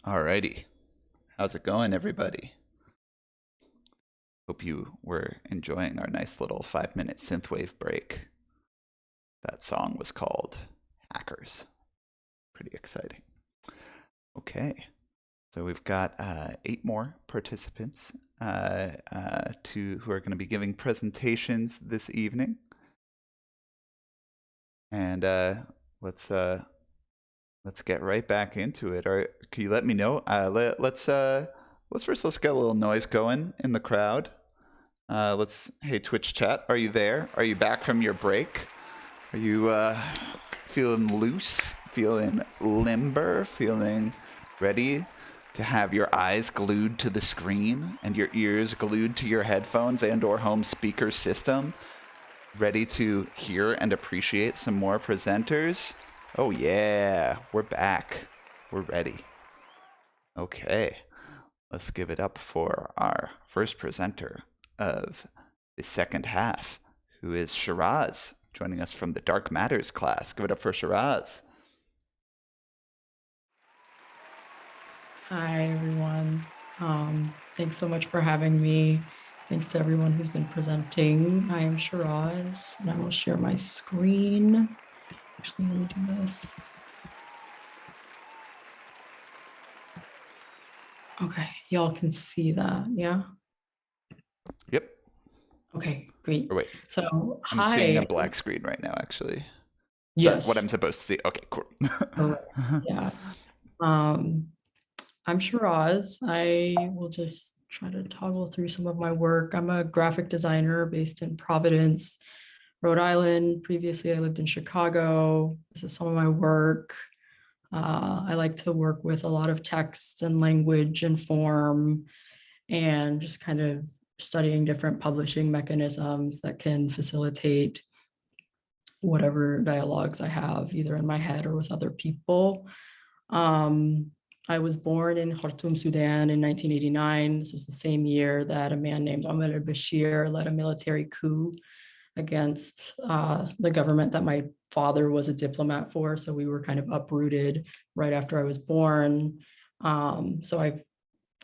Alrighty. How's it going, everybody? Hope you were enjoying our nice little 5-minute synthwave break. That song was called Hackers. Pretty exciting. Okay. So we've got 8 more participants who are going to be giving presentations this evening. And let's get right back into it. Can you let me know? Let's get a little noise going in the crowd. Hey, Twitch chat, are you there? Are you back from your break? Are you feeling loose, feeling limber, feeling ready to have your eyes glued to the screen and your ears glued to your headphones and/or home speaker system? Ready to hear and appreciate some more presenters? Oh yeah, we're back. We're ready. Okay, let's give it up for our first presenter of the second half, who is Shiraz, joining us from the Dark Matters class. Give it up for Shiraz. Hi, everyone. Thanks so much for having me. Thanks to everyone who's been presenting. I am Shiraz, and I will share my screen. Actually, let me do this. Okay, y'all can see that, yeah? Yep. Okay, great. Or wait, so, I'm seeing a black screen right now, actually. Is yes. that what I'm supposed to see? Okay, cool. Yeah. I'm Shiraz. I will just try to toggle through some of my work. I'm a graphic designer based in Providence, Rhode Island. Previously, I lived in Chicago. This is some of my work. I like to work with a lot of text and language and form, and just kind of studying different publishing mechanisms that can facilitate whatever dialogues I have, either in my head or with other people. I was born in Khartoum, Sudan in 1989. This was the same year that a man named Omar al-Bashir led a military coup against the government that my father was a diplomat for. So we were kind of uprooted right after I was born. So I've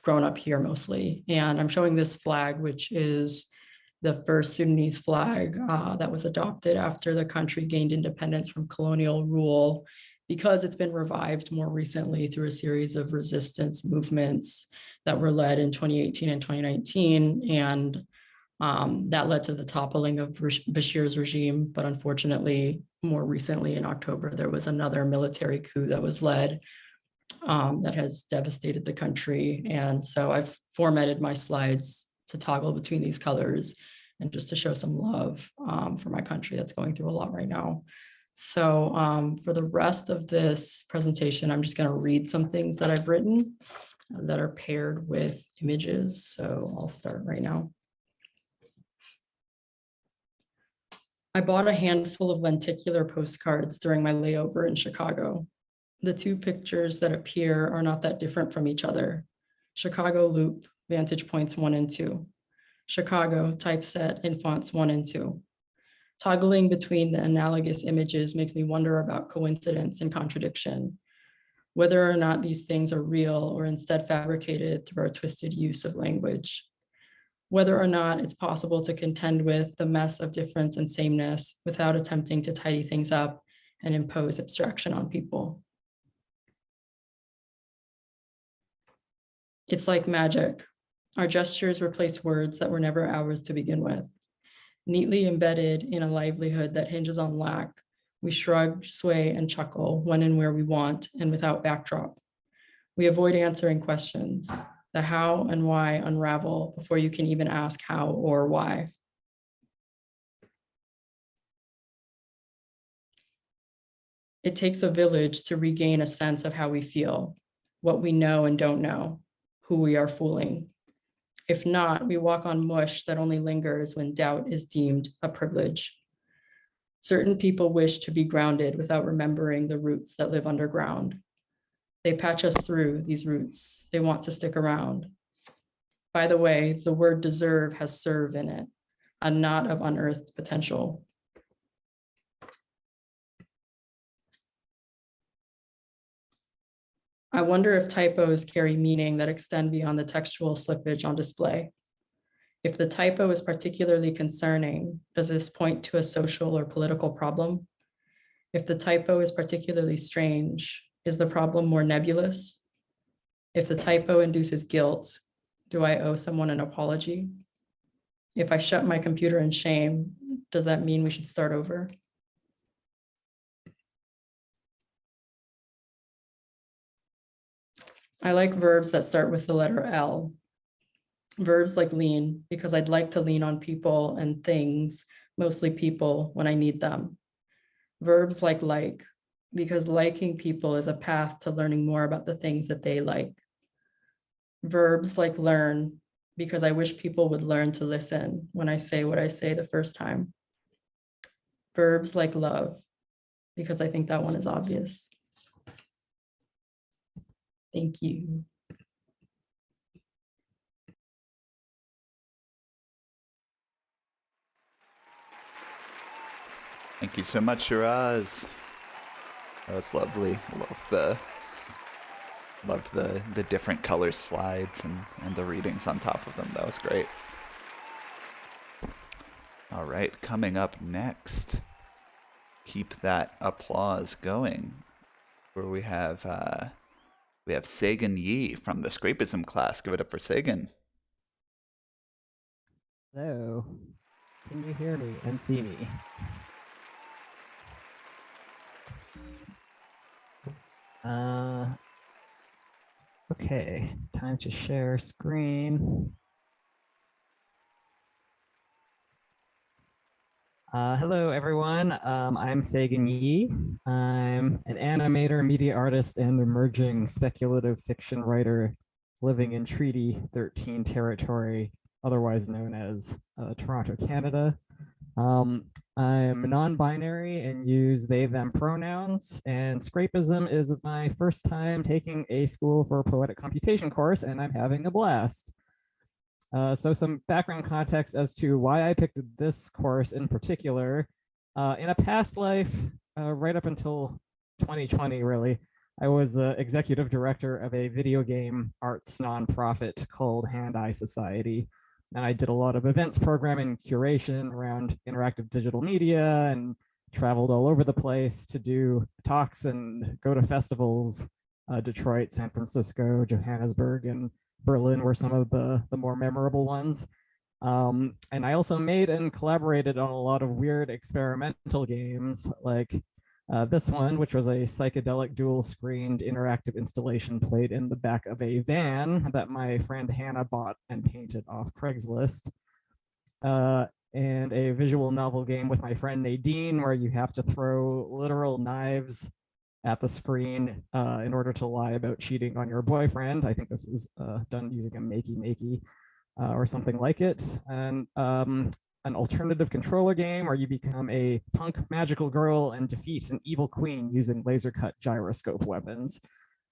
grown up here mostly. And I'm showing this flag, which is the first Sudanese flag that was adopted after the country gained independence from colonial rule, because it's been revived more recently through a series of resistance movements that were led in 2018 and 2019. And that led to the toppling of Bashir's regime. But unfortunately, more recently in October, there was another military coup that was led that has devastated the country. And so I've formatted my slides to toggle between these colors and just to show some love for my country that's going through a lot right now. So for the rest of this presentation, I'm just going to read some things that I've written that are paired with images. So I'll start right now. I bought a handful of lenticular postcards during my layover in Chicago. The 2 pictures that appear are not that different from each other. Chicago Loop, vantage points 1 and 2. Chicago typeset in fonts 1 and 2. Toggling between the analogous images makes me wonder about coincidence and contradiction, whether or not these things are real or instead fabricated through our twisted use of language, whether or not it's possible to contend with the mess of difference and sameness without attempting to tidy things up and impose abstraction on people. It's like magic. Our gestures replace words that were never ours to begin with. Neatly embedded in a livelihood that hinges on lack, we shrug, sway, and chuckle when and where we want and without backdrop. We avoid answering questions. The how and why unravel before you can even ask how or why. It takes a village to regain a sense of how we feel, what we know and don't know, who we are fooling. If not, we walk on mush that only lingers when doubt is deemed a privilege. Certain people wish to be grounded without remembering the roots that live underground. They patch us through these roots. They want to stick around. By the way, the word deserve has serve in it, a knot of unearthed potential. I wonder if typos carry meaning that extend beyond the textual slippage on display. If the typo is particularly concerning, does this point to a social or political problem? If the typo is particularly strange, is the problem more nebulous? If the typo induces guilt, do I owe someone an apology? If I shut my computer in shame, does that mean we should start over? I like verbs that start with the letter L. Verbs like lean, because I'd like to lean on people and things, mostly people, when I need them. Verbs like, because liking people is a path to learning more about the things that they like. Verbs like learn, because I wish people would learn to listen when I say what I say the first time. Verbs like love, because I think that one is obvious. Thank you. Thank you so much, Shiraz. That was lovely. Loved the different color slides and the readings on top of them. That was great. All right, coming up next, keep that applause going, where we have Sagan Yi from the Scrapism class. Give it up for Sagan. Hello. Can you hear me and see me? Okay, time to share screen. Hello, everyone. I'm Sagan Yi. I'm an animator, media artist, and emerging speculative fiction writer living in Treaty 13 territory, otherwise known as Toronto, Canada. I'm non-binary and use they, them pronouns, and Scrapism is my first time taking a School for Poetic Computation course, and I'm having a blast. So some background context as to why I picked this course in particular. In a past life, right up until 2020, really, I was executive director of a video game arts nonprofit called Hand-Eye Society. And I did a lot of events programming and curation around interactive digital media and traveled all over the place to do talks and go to festivals. Detroit, San Francisco, Johannesburg, and Berlin were some of the more memorable ones. And I also made and collaborated on a lot of weird experimental games like this one, which was a psychedelic dual-screened interactive installation played in the back of a van that my friend Hannah bought and painted off Craigslist. And a visual novel game with my friend Nadine, where you have to throw literal knives at the screen in order to lie about cheating on your boyfriend. I think this was done using a Makey or something like it. And an alternative controller game where you become a punk magical girl and defeat an evil queen using laser cut gyroscope weapons.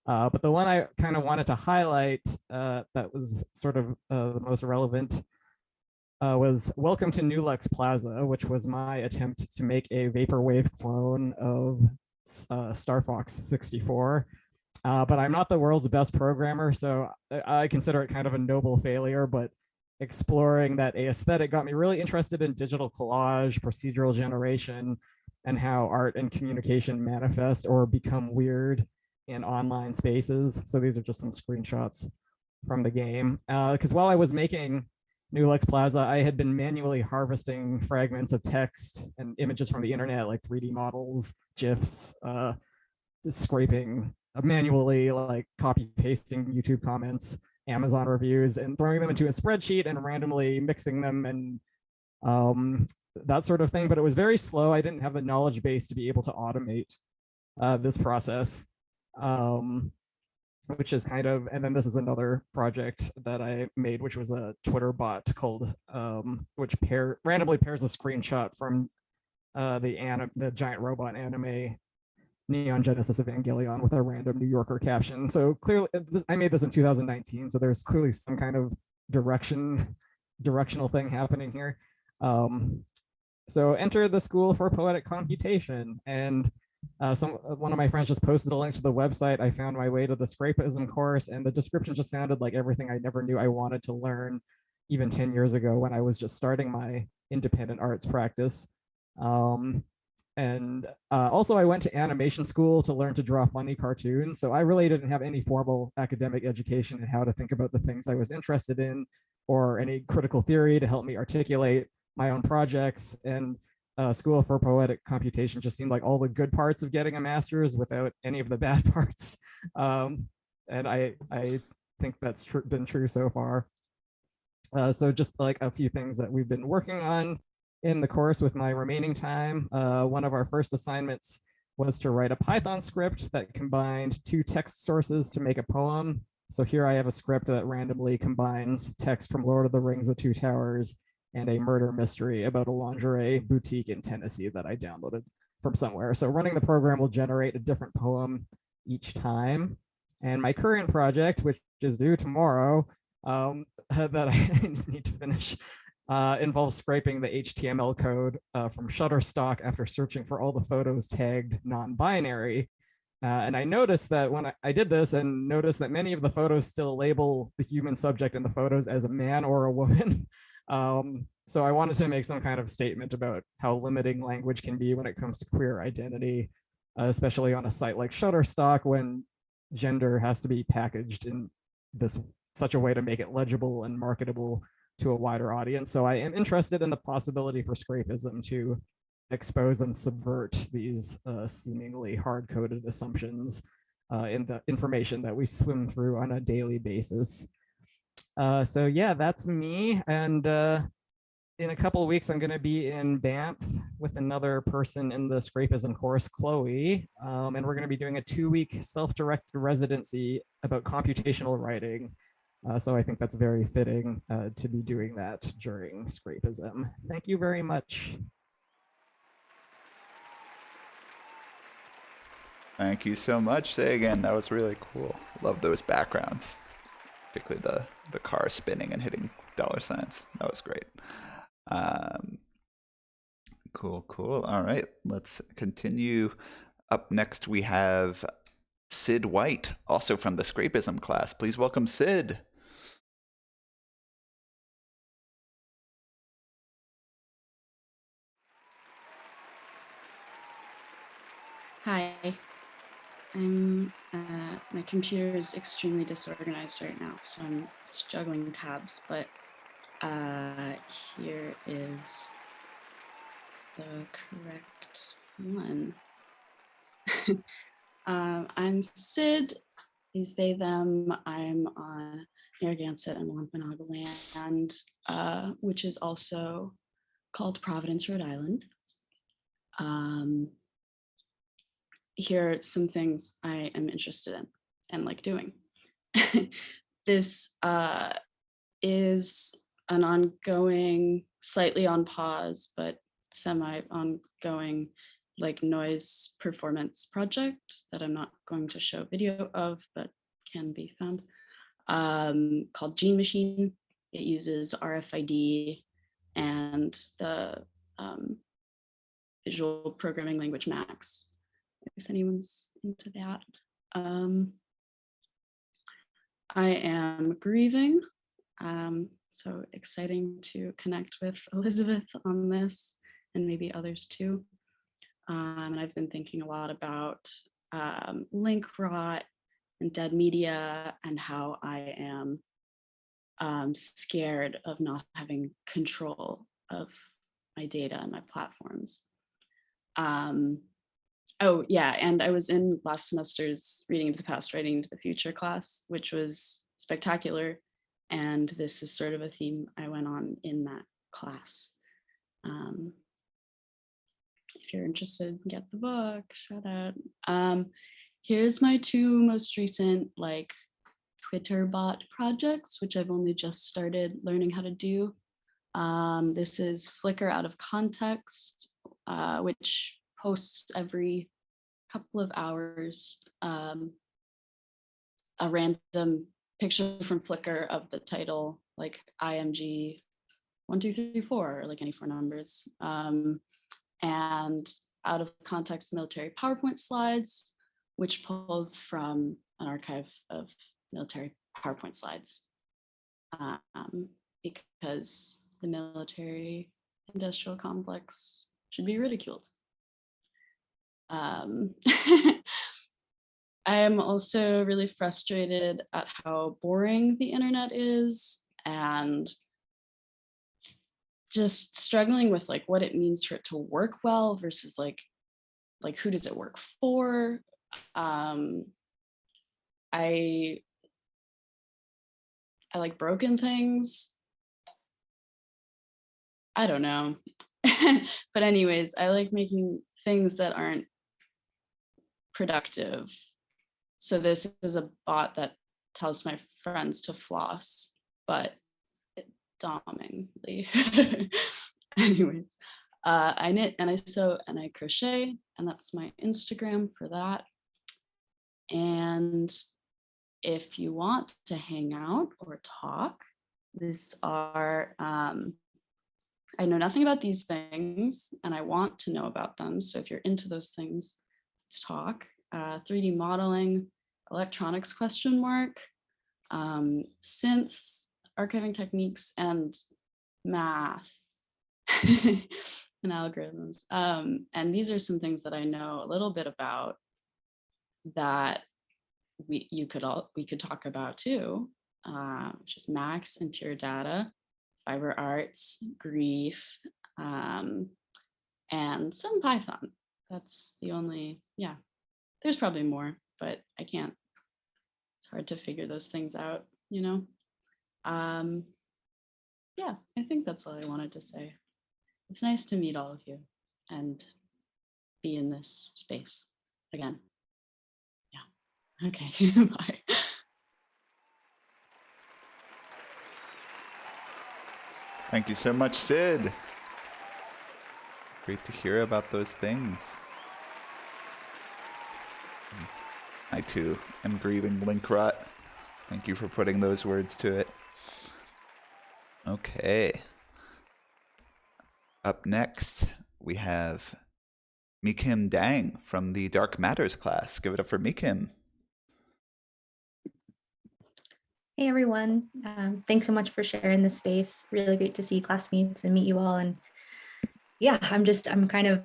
But the one I kind of wanted to highlight that was sort of the most relevant was Welcome to New Lux Plaza, which was my attempt to make a vaporwave clone of Star Fox 64. But I'm not the world's best programmer, so I consider it kind of a noble failure, but exploring that aesthetic got me really interested in digital collage, procedural generation, and how art and communication manifest or become weird in online spaces. So these are just some screenshots from the game. Because while I was making New Lux Plaza, I had been manually harvesting fragments of text and images from the internet, like 3D models, GIFs, scraping manually, like copy pasting YouTube comments, Amazon reviews, and throwing them into a spreadsheet and randomly mixing them and that sort of thing. But it was very slow. I didn't have the knowledge base to be able to automate this process, which is kind of, and then this is another project that I made, which was a Twitter bot called, which randomly pairs a screenshot from the giant robot anime Neon Genesis Evangelion with a random New Yorker caption. So clearly, I made this in 2019, so there's clearly some kind of directional thing happening here. So enter the School for Poetic Computation, and One of my friends just posted a link to the website. I found my way to the Scrapism course, and the description just sounded like everything I never knew I wanted to learn even 10 years ago when I was just starting my independent arts practice. Also, I went to animation school to learn to draw funny cartoons. So I really didn't have any formal academic education in how to think about the things I was interested in, or any critical theory to help me articulate my own projects. And School for Poetic Computation just seemed like all the good parts of getting a master's without any of the bad parts. And I think that's been true so far. So just like a few things that we've been working on in the course with my remaining time. One of our first assignments was to write a Python script that combined 2 text sources to make a poem. So here I have a script that randomly combines text from Lord of the Rings, The Two Towers, and a murder mystery about a lingerie boutique in Tennessee that I downloaded from somewhere. So running the program will generate a different poem each time. And my current project, which is due tomorrow, that I need to finish, involves scraping the HTML code from Shutterstock after searching for all the photos tagged non-binary. And I noticed that when I did this, and noticed that many of the photos still label the human subject in the photos as a man or a woman. So I wanted to make some kind of statement about how limiting language can be when it comes to queer identity, especially on a site like Shutterstock, when gender has to be packaged in such a way to make it legible and marketable to a wider audience. So I am interested in the possibility for Scrapism to expose and subvert these seemingly hard-coded assumptions in the information that we swim through on a daily basis. So yeah, that's me. And in a couple of weeks, I'm going to be in Banff with another person in the Scrapism course, Chloe. And we're going to be doing a 2-week self-directed residency about computational writing. So I think that's very fitting to be doing that during Scrapism. Thank you very much. Thank you so much, Sagan. That was really cool. Love those backgrounds, particularly the car spinning and hitting $signs. That was great. Cool. All right, let's continue. Up next, we have Sid White, also from the Scrapism class. Please welcome Sid. Hi. My computer is extremely disorganized right now, so I'm juggling tabs, but here is the correct one. I'm Sid, these they, them. I'm on Narragansett and Wampanoag land, which is also called Providence, Rhode Island. Here are some things I am interested in and like doing. This is an ongoing, slightly on pause, but semi-ongoing like noise performance project that I'm not going to show video of, but can be found, called Gene Machine. It uses RFID and the visual programming language Max, if anyone's into that. I am grieving, so exciting to connect with Elisabeth on this and maybe others too. And I've been thinking a lot about link rot and dead media and how I am scared of not having control of my data and my platforms. Oh yeah, and I was in last semester's Reading into the Past, Writing into the Future class, which was spectacular. And this is sort of a theme I went on in that class. If you're interested, get the book, shout out. Here's my 2 most recent like Twitter bot projects, which I've only just started learning how to do. This is Flickr Out of Context, which posts every couple of hours a random picture from Flickr of the title, like IMG 1234, or like any 4 numbers. And out of context military PowerPoint slides, which pulls from an archive of military PowerPoint slides, because the military industrial complex should be ridiculed. I am also really frustrated at how boring the internet is, and just struggling with like what it means for it to work well versus like who does it work for. I like broken things. I don't know. But anyways, I like making things that aren't productive. So this is a bot that tells my friends to floss, but domingly. Anyways, I knit and I sew and I crochet, and that's my Instagram for that. And if you want to hang out or talk, these are, I know nothing about these things and I want to know about them. So if you're into those things, let's talk. 3D modeling, electronics ? Synths, archiving techniques, and math and algorithms. And these are some things that I know a little bit about that we could talk about too, which is Max and Pure Data, fiber arts, grief, and some Python. That's the only, yeah, there's probably more, but I can't, it's hard to figure those things out, you know? Yeah, I think that's all I wanted to say. It's nice to meet all of you and be in this space again. Yeah, okay, bye. Thank you so much, Sid. Great to hear about those things. I too am grieving link rot. Thank you for putting those words to it. Okay. Up next, we have Mykim Dang from the Dark Matters class. Give it up for Mykim. Hey everyone, thanks so much for sharing this space. Really great to see classmates and meet you all. And yeah, I'm kind of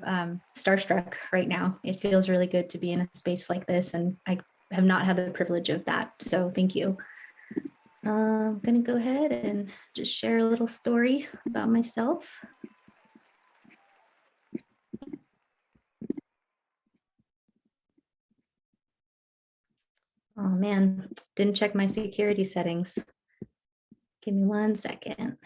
starstruck right now. It feels really good to be in a space like this, and I have not had the privilege of that. So thank you. I'm gonna go ahead and just share a little story about myself. Oh man, didn't check my security settings. Give me 1 second.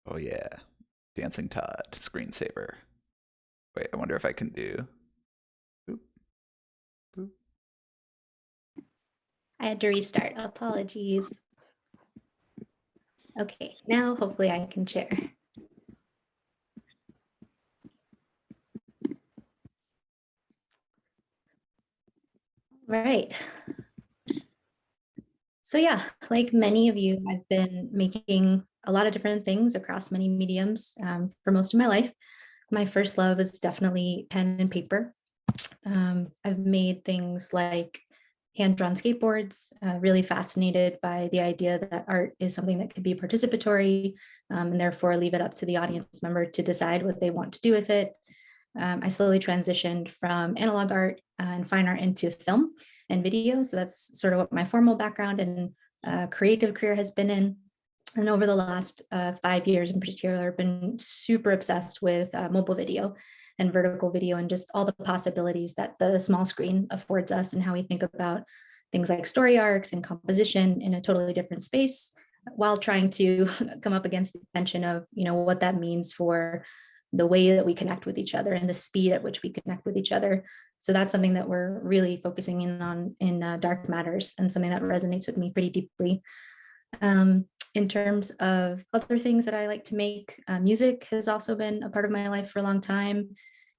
Oh yeah, Dancing Todd, screensaver. Wait, I wonder if I can do. Boop. Boop. I had to restart, apologies. Okay, now hopefully I can share. Right. So yeah, like many of you, I've been making a lot of different things across many mediums for most of my life. My first love is definitely pen and paper. I've made things like hand-drawn skateboards, really fascinated by the idea that art is something that could be participatory, and therefore leave it up to the audience member to decide what they want to do with it. I slowly transitioned from analog art and fine art into film and video. So that's sort of what my formal background and creative career has been in. And over the last 5 years in particular, I've been super obsessed with mobile video and vertical video and just all the possibilities that the small screen affords us and how we think about things like story arcs and composition in a totally different space, while trying to come up against the tension of, you know, what that means for the way that we connect with each other and the speed at which we connect with each other. So that's something that we're really focusing in on in Dark Matters, and something that resonates with me pretty deeply. In terms of other things that I like to make, music has also been a part of my life for a long time.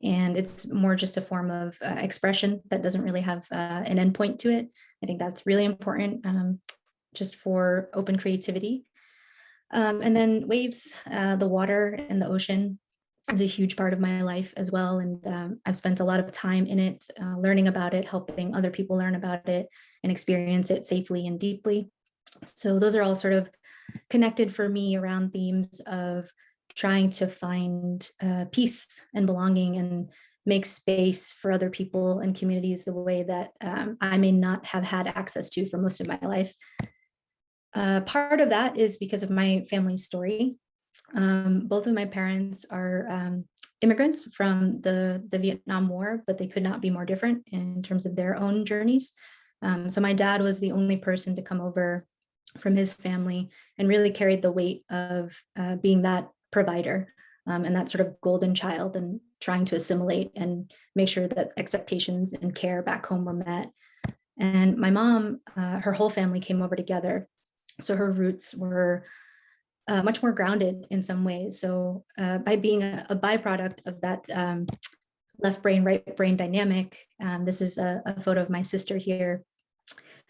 And it's more just a form of expression that doesn't really have an endpoint to it. I think that's really important just for open creativity. And then waves, the water and the ocean is a huge part of my life as well. And I've spent a lot of time in it, learning about it, helping other people learn about it and experience it safely and deeply. So those are all sort of connected for me around themes of trying to find peace and belonging and make space for other people and communities the way that I may not have had access to for most of my life. Part of that is because of my family story. Both of my parents are immigrants from the Vietnam War, but they could not be more different in terms of their own journeys. So my dad was the only person to come over from his family and really carried the weight of being that provider and that sort of golden child and trying to assimilate and make sure that expectations and care back home were met. And my mom, her whole family came over together. So her roots were much more grounded in some ways. So by being a byproduct of that left brain, right brain dynamic, this is a photo of my sister here.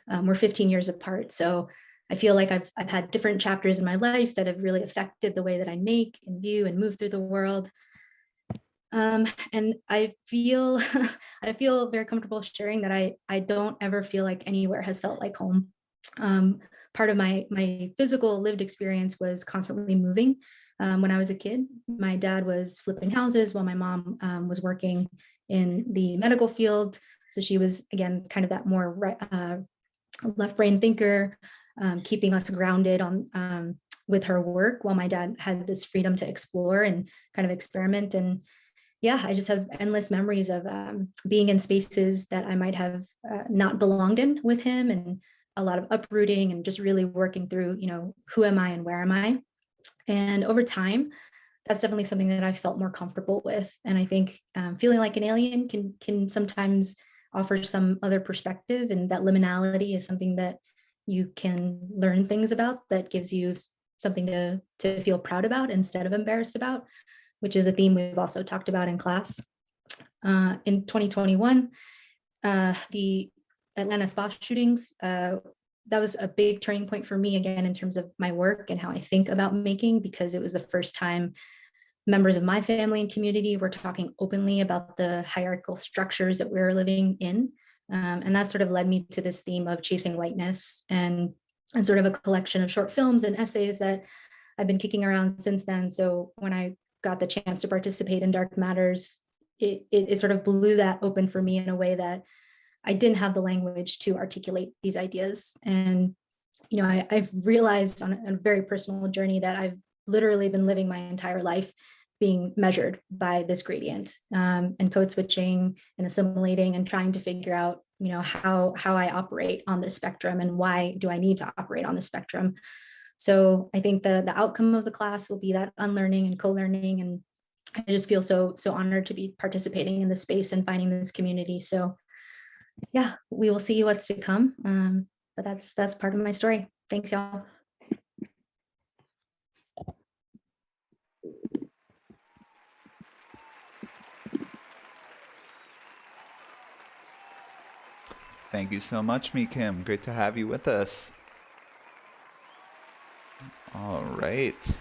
We're 15 years apart. So I feel like I've had different chapters in my life that have really affected the way that I make and view and move through the world. And I feel I feel very comfortable sharing that I don't ever feel like anywhere has felt like home. Part of my physical lived experience was constantly moving. When I was a kid, my dad was flipping houses while my mom was working in the medical field. So she was, again, kind of that more left brain thinker, keeping us grounded on with her work while my dad had this freedom to explore and kind of experiment. And yeah, I just have endless memories of being in spaces that I might have not belonged in with him, and a lot of uprooting and just really working through, who am I and where am I? And over time, that's definitely something that I felt more comfortable with. And I think feeling like an alien can sometimes offer some other perspective, and that liminality is something that you can learn things about that gives you something to feel proud about instead of embarrassed about, which is a theme we've also talked about in class. In 2021, the Atlanta spa shootings, that was a big turning point for me, again, in terms of my work and how I think about making, because it was the first time members of my family and community were talking openly about the hierarchical structures that we were living in. And that sort of led me to this theme of chasing whiteness and sort of a collection of short films and essays that I've been kicking around since then. So when I got the chance to participate in Dark Matters, it sort of blew that open for me in a way that I didn't have the language to articulate these ideas. And, I've realized on a very personal journey that I've literally been living my entire life being measured by this gradient, and code switching and assimilating and trying to figure out, how I operate on this spectrum and why do I need to operate on the spectrum. So I think the outcome of the class will be that unlearning and co-learning. And I just feel so honored to be participating in this space and finding this community. So yeah, we will see what's to come. But that's part of my story. Thanks, y'all. Thank you so much, Mykim. Great to have you with us. All right.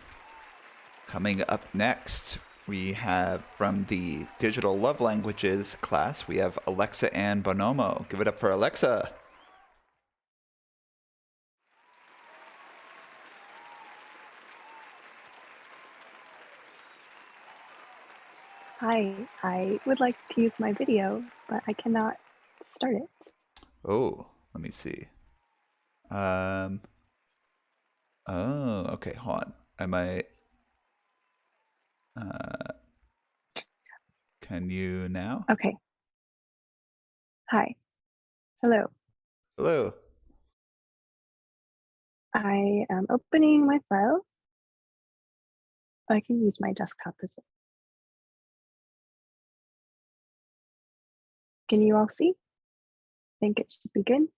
Coming up next, we have from the Digital Love Languages class, we have Alexa Ann Bonomo. Give it up for Alexa. Hi, I would like to use my video, but I cannot start it. Oh, let me see. Oh, okay, hold on. I might. Can you now? Okay. Hi. Hello. Hello. I am opening my file. I can use my desktop as well. Can you all see? I think it should be good.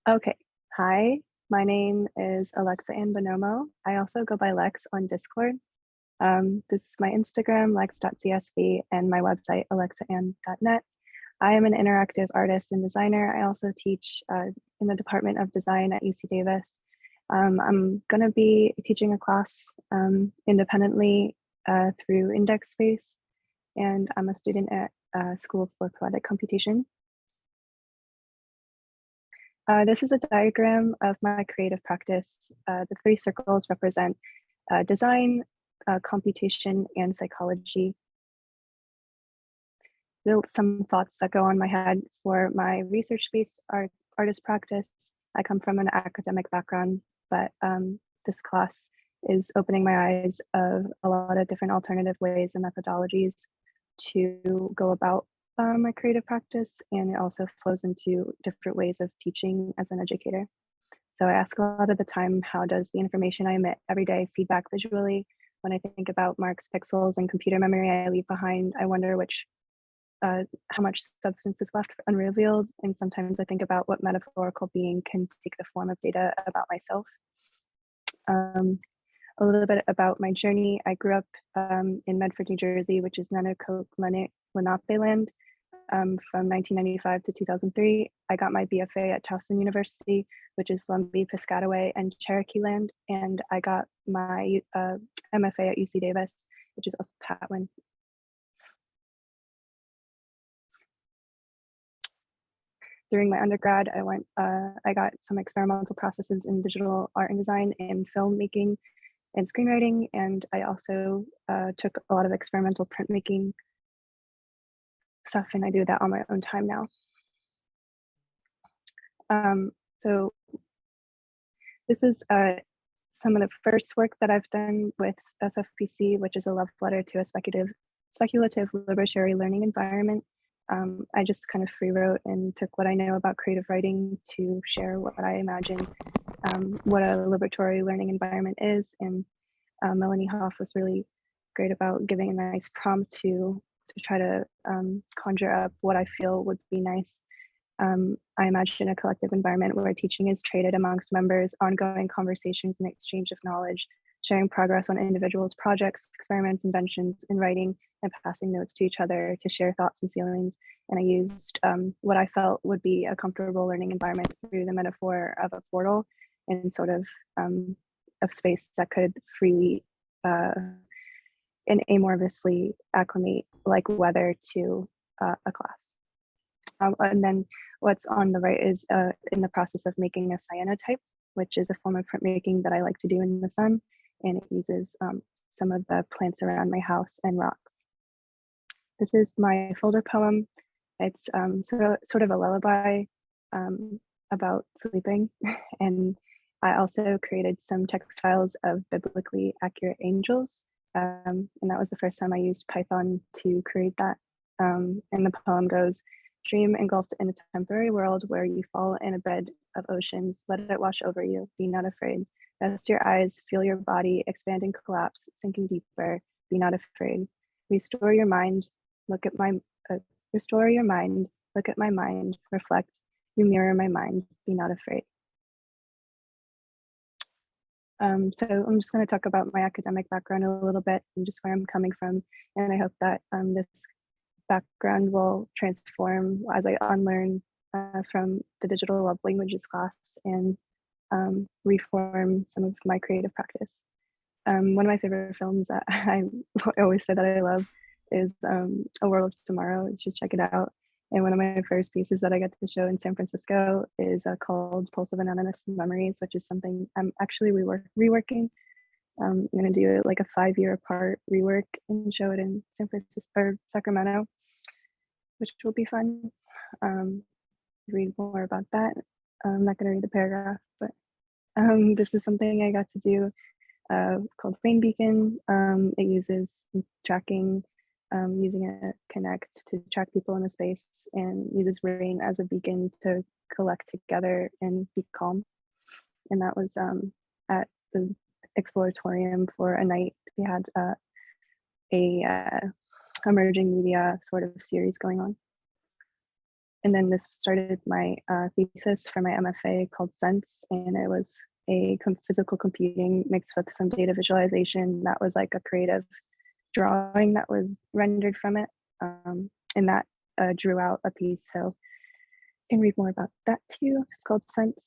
Okay. Hi, My name is Alexa Ann Bonomo. I also go by Lex on Discord. This is my Instagram, lex.csv, and my website, alexaann.net. I am an interactive artist and designer. I also teach in the Department of Design at UC Davis. I'm going to be teaching a class independently through Index Space, and I'm a student at School for Poetic Computation. This is a diagram of my creative practice. The 3 circles represent design, computation, and psychology. Some thoughts that go on my head for my research-based artist practice. I come from an academic background, but this class is opening my eyes of a lot of different alternative ways and methodologies to go about my creative practice, and it also flows into different ways of teaching as an educator. So I ask a lot of the time, how does the information I emit every day feedback visually? When I think about marks, pixels, and computer memory I leave behind, I wonder how much substance is left unrevealed. And sometimes I think about what metaphorical being can take the form of data about myself. A little bit about my journey. I grew up in Medford, New Jersey, which is Nanticoke Lenape land. From 1995 to 2003, I got my BFA at Towson University, which is Lumbee, Piscataway, and Cherokee land. And I got my MFA at UC Davis, which is also Patwin. During my undergrad, I got some experimental processes in digital art and design and filmmaking and screenwriting. And I also took a lot of experimental printmaking stuff, and I do that on my own time now. So this is some of the first work that I've done with SFPC, which is a love letter to a speculative liberatory learning environment. I just kind of free wrote and took what I know about creative writing to share what I imagine what a liberatory learning environment is. And Melanie Hoff was really great about giving a nice prompt to try to conjure up what I feel would be nice. I imagine a collective environment where teaching is traded amongst members, ongoing conversations and exchange of knowledge, sharing progress on individuals' projects, experiments, inventions, and writing, and passing notes to each other to share thoughts and feelings. And I used what I felt would be a comfortable learning environment through the metaphor of a portal and sort of a space that could freely and amorphously acclimate like weather to a class. And then what's on the right is in the process of making a cyanotype, which is a form of printmaking that I like to do in the sun. And it uses some of the plants around my house and rocks. This is my folder poem. It's sort of a lullaby about sleeping. And I also created some text files of biblically accurate angels. And that was the first time I used Python to create that. And the poem goes, dream engulfed in a temporary world where you fall in a bed of oceans, let it wash over you, be not afraid. Rest your eyes, feel your body expand and collapse, sinking deeper, be not afraid. Restore your mind, look at my, restore your mind, look at my mind, reflect, you mirror my mind, be not afraid. So I'm just going to talk about my academic background a little bit and just where I'm coming from. And I hope that this background will transform as I unlearn from the digital love languages class and reform some of my creative practice. One of my favorite films that I always say that I love is A World of Tomorrow. You should check it out. And one of my first pieces that I get to show in San Francisco is called Pulse of Anonymous Memories, which is something I'm actually reworking. I'm going to do like a 5-year apart rework and show it in San Francisco or Sacramento, which will be fun. Read more about that. I'm not going to read the paragraph, but this is something I got to do called Rain Beacon. It uses tracking, using a Connect to track people in the space, and uses rain as a beacon to collect together and be calm. And that was at the Exploratorium for a night. We had a emerging media sort of series going on. and then this started my thesis for my MFA called Sense, and it was a physical computing mixed with some data visualization that was like a creative drawing that was rendered from it, and that drew out a piece. So you can read more about that too. It's called Sense.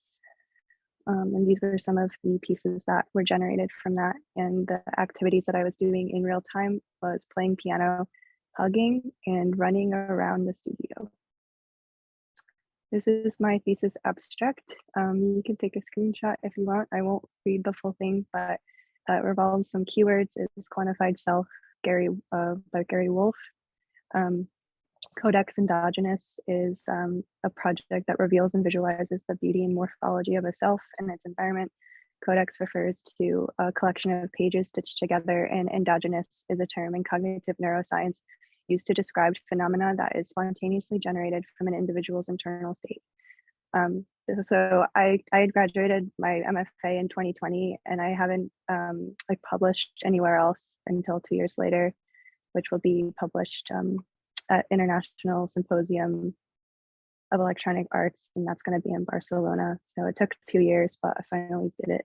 And these were some of the pieces that were generated from that. And the activities that I was doing in real time was playing piano, hugging, and running around the studio. This is my thesis abstract. You can take a screenshot if you want. I won't read the full thing, but it revolves some keywords. It's quantified self, by Gary Wolfe. Codex Endogenous is a project that reveals and visualizes the beauty and morphology of a self and its environment. Codex refers to a collection of pages stitched together, and endogenous is a term in cognitive neuroscience used to describe phenomena that is spontaneously generated from an individual's internal state. So I had graduated my MFA in 2020, and I haven't like published anywhere else until 2 years later, which will be published at International Symposium of Electronic Arts, and that's going to be in Barcelona. So it took 2 years, but I finally did it.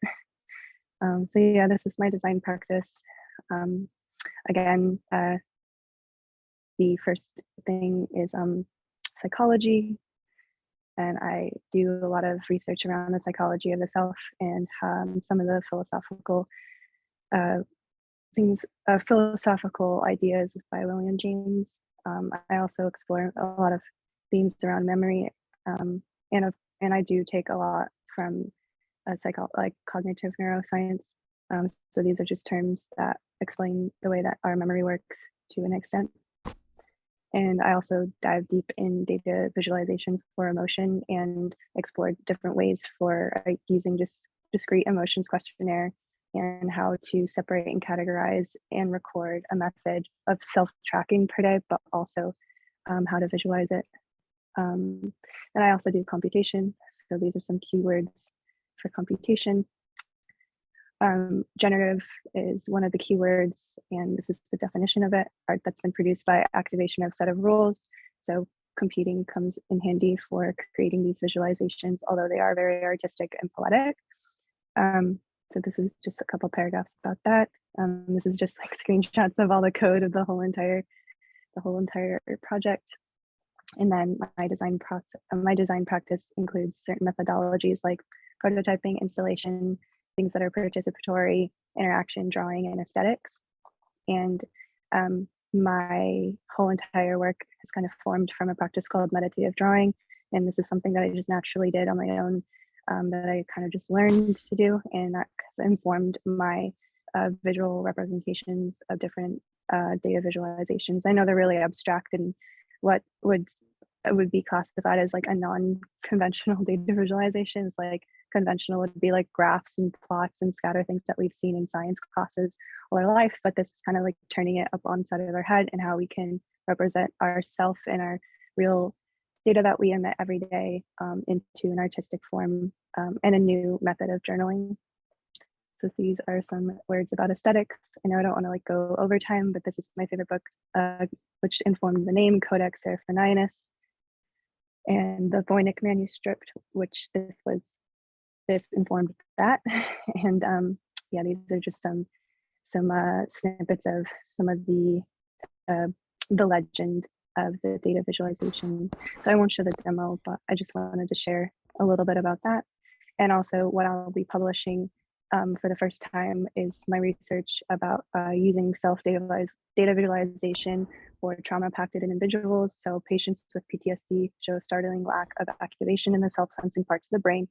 So yeah, this is my design practice. Again, the first thing is psychology, and I do a lot of research around the psychology of the self and some of the philosophical philosophical ideas by William James. I also explore a lot of themes around memory, and I do take a lot from like cognitive neuroscience. So these are just terms that explain the way that our memory works to an extent. And I also dive deep in data visualization for emotion and explore different ways for using just discrete emotions questionnaire and how to separate and categorize and record a method of self-tracking per day, but also how to visualize it. And I also do computation. So these are some keywords for computation. Generative is one of the keywords, and this is the definition of it: art that's been produced by activation of set of rules. So computing comes in handy for creating these visualizations, although they are very artistic and poetic. So this is just a couple paragraphs about that. This is just like screenshots of all the code of the whole entire project. And then my design practice includes certain methodologies like prototyping, installation, things that are participatory, interaction, drawing, and aesthetics. And my whole entire work is kind of formed from a practice called meditative drawing. And this is something that I just naturally did on my own, that I kind of just learned to do, and that informed my visual representations of different data visualizations. I know they're really abstract, and what would be classified as like a non-conventional data visualization is like conventional would be like graphs and plots and scatter things that we've seen in science classes all our life, but this is kind of like turning it up on the side of our head and how we can represent ourself and our real data that we emit every day into an artistic form and a new method of journaling. So these are some words about aesthetics. I know I don't want to like go over time, but this is my favorite book, which informed the name, Codex Seraphonianus, and the Voynich manuscript, which this informed that. And yeah, these are just some snippets of some of the legend of the data visualization. So I won't show the demo, but I just wanted to share a little bit about that. And also what I'll be publishing for the first time is my research about using self-data visualization for trauma-impacted individuals. So patients with PTSD show a startling lack of activation in the self-sensing parts of the brain.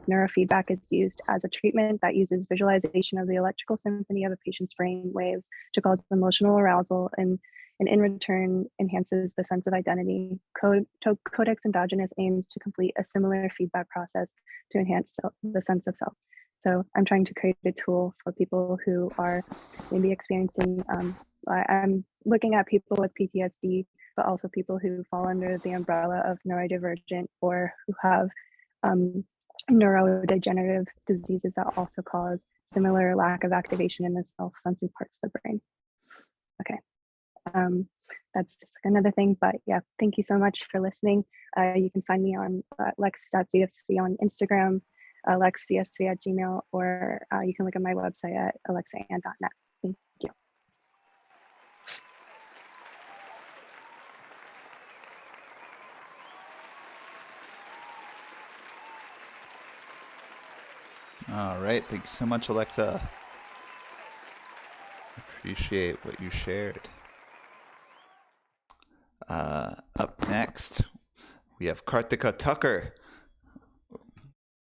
Neurofeedback is used as a treatment that uses visualization of the electrical symphony of a patient's brain waves to cause emotional arousal, and in return enhances the sense of identity. Codex Endogenous aims to complete a similar feedback process to enhance the sense of self. So I'm trying to create a tool for people who are maybe experiencing, I'm looking at people with PTSD, but also people who fall under the umbrella of neurodivergent or who have neurodegenerative diseases that also cause similar lack of activation in the self-sensing parts of the brain. Okay, that's just another thing. But yeah, thank you so much for listening. You can find me on lex.csv on Instagram, lexcsv@gmail, or you can look at my website at alexaan.net. Thank you. All right, thank you so much, Alexa. Appreciate what you shared. Up next, we have Kaarthika Thakker,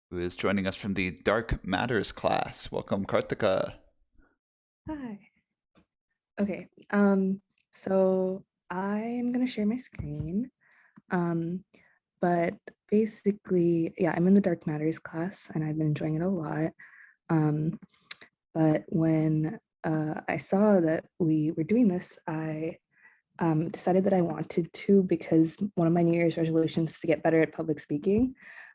who is joining us from the Dark Matters class. Welcome, Kaarthika. Hi. Okay, so I'm gonna share my screen. But basically, yeah, I'm in the Dark Matters class and I've been enjoying it a lot. But when I saw that we were doing this, I decided that I wanted to, because one of my New Year's resolutions is to get better at public speaking.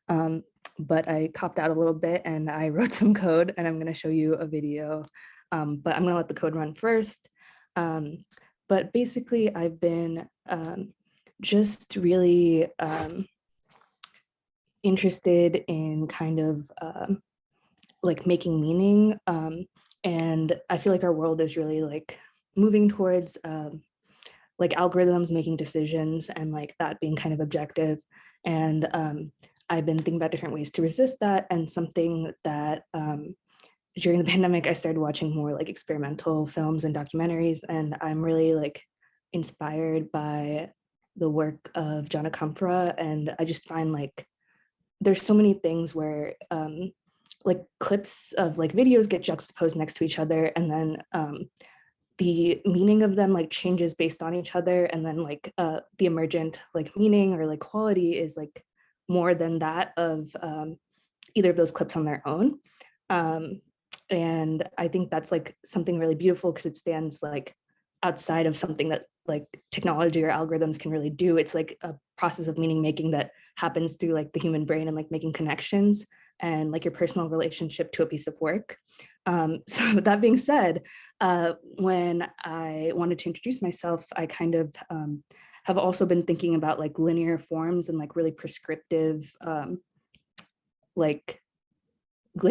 But I copped out a little bit and I wrote some code, and I'm going to show you a video. But I'm going to let the code run first. But basically, I've been just really interested in kind of like making meaning. And I feel like our world is really like moving towards like algorithms making decisions and like that being kind of objective. And I've been thinking about different ways to resist that. And something that during the pandemic, I started watching more like experimental films and documentaries, and I'm really like inspired by the work of John Acampra. And I just find like there's so many things where like clips of like videos get juxtaposed next to each other, and then the meaning of them like changes based on each other, and then like the emergent like meaning or like quality is like more than that of either of those clips on their own. And I think that's like something really beautiful because it stands like outside of something that like technology or algorithms can really do. It's like a process of meaning making that happens through like the human brain and like making connections and like your personal relationship to a piece of work. So with that being said, when I wanted to introduce myself, I kind of have also been thinking about like linear forms and like really prescriptive, like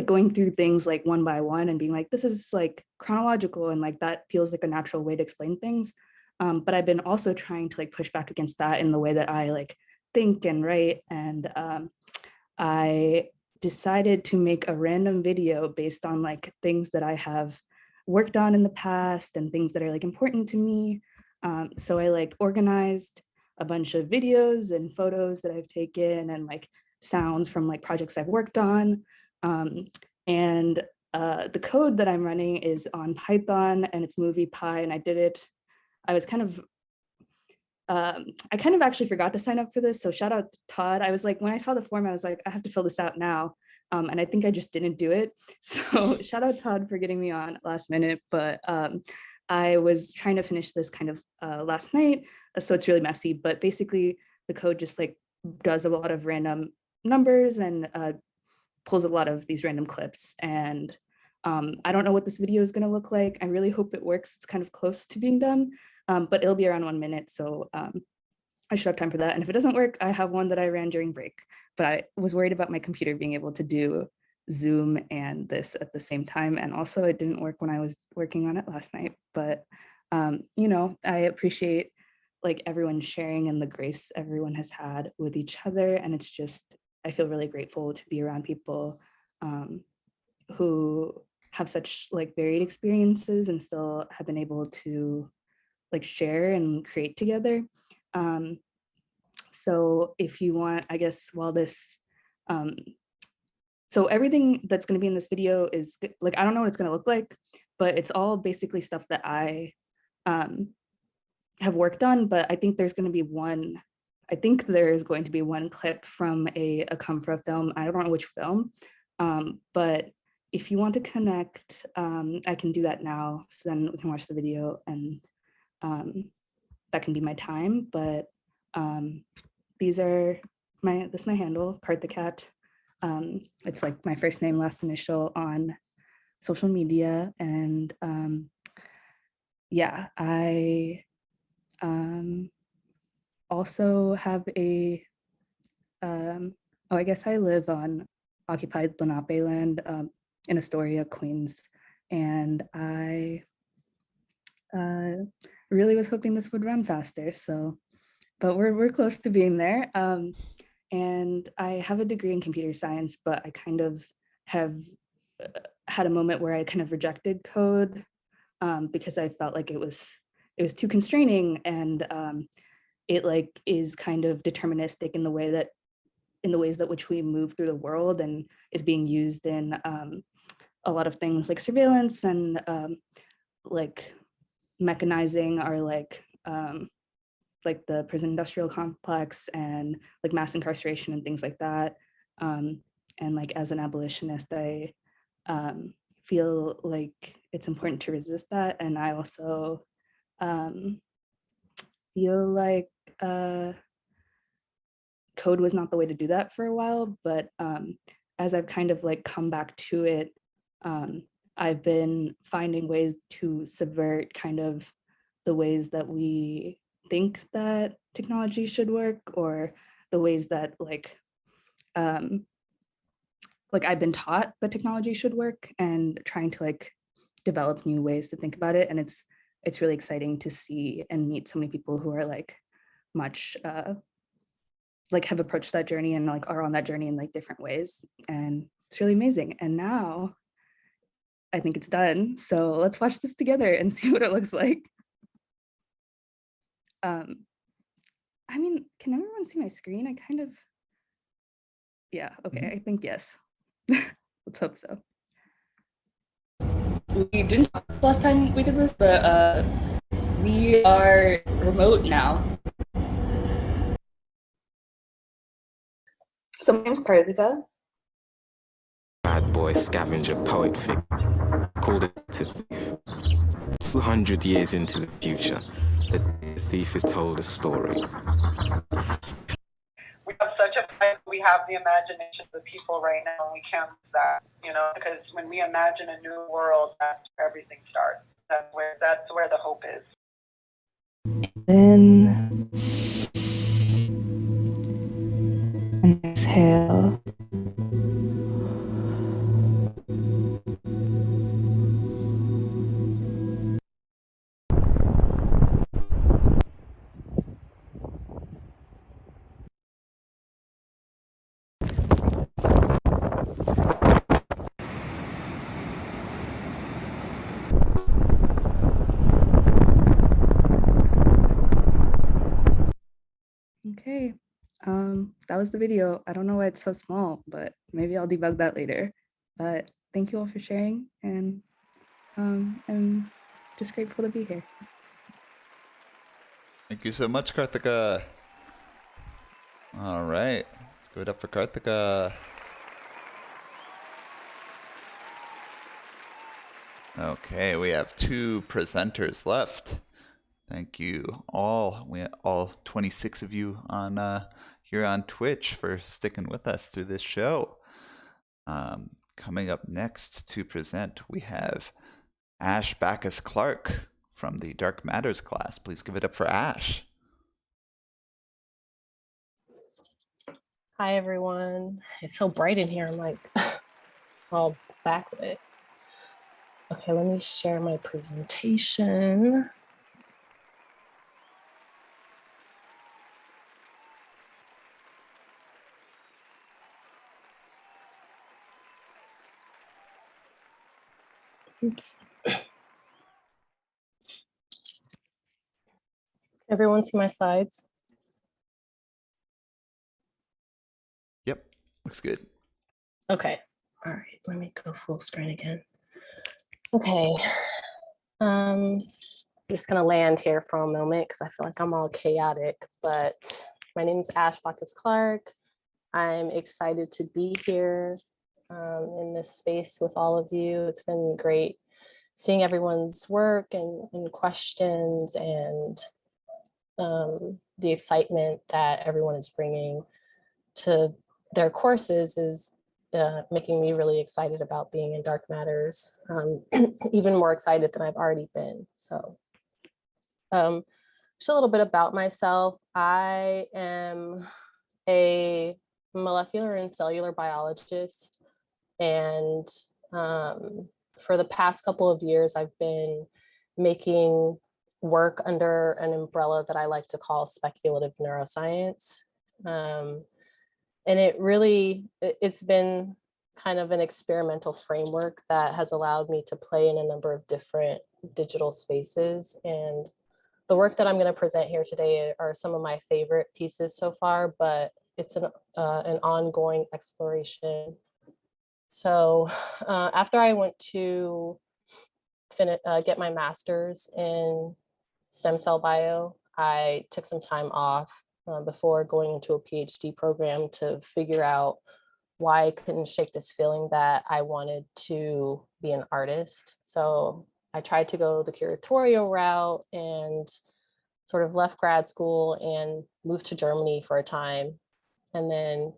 going through things like one by one and being like, this is like chronological, and like that feels like a natural way to explain things. But I've been also trying to like push back against that in the way that I like think and write. And I decided to make a random video based on like things that I have worked on in the past and things that are like important to me. So I like organized a bunch of videos and photos that I've taken and like sounds from like projects I've worked on. And the code that I'm running is on Python, and it's MoviePy, and I was kind of, I kind of actually forgot to sign up for this. So shout out to Todd. I was like, when I saw the form, I was like, I have to fill this out now. And I think I just didn't do it. So shout out Todd for getting me on last minute. But I was trying to finish this kind of last night. So it's really messy, but basically the code just like does a lot of random numbers and pulls a lot of these random clips. And I don't know what this video is going to look like. I really hope it works. It's kind of close to being done, but it'll be around 1 minute. So I should have time for that. And if it doesn't work, I have one that I ran during break, but I was worried about my computer being able to do Zoom and this at the same time. And also it didn't work when I was working on it last night, but you know, I appreciate like everyone sharing and the grace everyone has had with each other. And it's just, I feel really grateful to be around people who have such like varied experiences and still have been able to like share and create together. So if you want, I guess, while this, so everything that's going to be in this video is like, I don't know what it's going to look like, but it's all basically stuff that I have worked on. But I think there's going to be one, I think there is going to be one clip from a Acampra film. I don't know which film, but if you want to connect, I can do that now. So then we can watch the video, and that can be my time. But these are this is my handle, Kaarthika. It's like my first name, last initial on social media. And yeah, I Also have a, I guess I live on occupied Lenape land in Astoria, Queens. And I really was hoping this would run faster. So, but we're close to being there. And I have a degree in computer science, but I kind of have had a moment where I kind of rejected code because I felt like it was too constraining, and it like is kind of deterministic in the ways that which we move through the world, and is being used in a lot of things like surveillance and like mechanizing our like the prison industrial complex and like mass incarceration and things like that. And like as an abolitionist, I feel like it's important to resist that. And I also feel like code was not the way to do that for a while, but as I've kind of like come back to it, I've been finding ways to subvert kind of the ways that we think that technology should work, or the ways that like I've been taught that technology should work, and trying to like develop new ways to think about it. And it's really exciting to see and meet so many people who are like much like have approached that journey and like are on that journey in like different ways. And it's really amazing. And now I think it's done. So let's watch this together and see what it looks like. I mean, can everyone see my screen? I kind of, yeah, okay, I think yes. Let's hope so. We didn't talk last time we did this, but we are remote now. So my name's Kaarthika. Bad boy scavenger poet figure called it to thief. 200 years into the future, the thief is told a story. We have such a we have the imagination of the people right now, and we can't lose that, you know, because when we imagine a new world, that's where everything starts. That's where the hope is. Then and exhale. Okay, that was the video. I don't know why it's so small, but maybe I'll debug that later. But thank you all for sharing, and I'm just grateful to be here. Thank you so much, Kaarthika. All right, let's give it up for Kaarthika. Okay, we have 2 presenters left. Thank you all, all 26 of you on here on Twitch for sticking with us through this show. Coming up next to present, we have Ash Baccus-Clark from the Dark Matters class. Please give it up for Ash. Hi, everyone. It's so bright in here. I'm like all backlit. Okay, let me share my presentation. Oops. Everyone see my slides? Yep, looks good. Okay. All right, let me go full screen again. Okay. I'm just gonna land here for a moment because I feel like I'm all chaotic, but my name is Ash Baccus-Clark. I'm excited to be here in this space with all of you. It's been great seeing everyone's work and questions, and the excitement that everyone is bringing to their courses is making me really excited about being in Dark Matters, even more excited than I've already been. So just a little bit about myself. I am a molecular and cellular biologist, and for the past couple of years, I've been making work under an umbrella that I like to call speculative neuroscience. And it's been kind of an experimental framework that has allowed me to play in a number of different digital spaces. And the work that I'm going to present here today are some of my favorite pieces so far, but it's an ongoing exploration. So after I went to get my master's in stem cell bio, I took some time off before going into a PhD program to figure out why I couldn't shake this feeling that I wanted to be an artist. So I tried to go the curatorial route and sort of left grad school and moved to Germany for a time. And then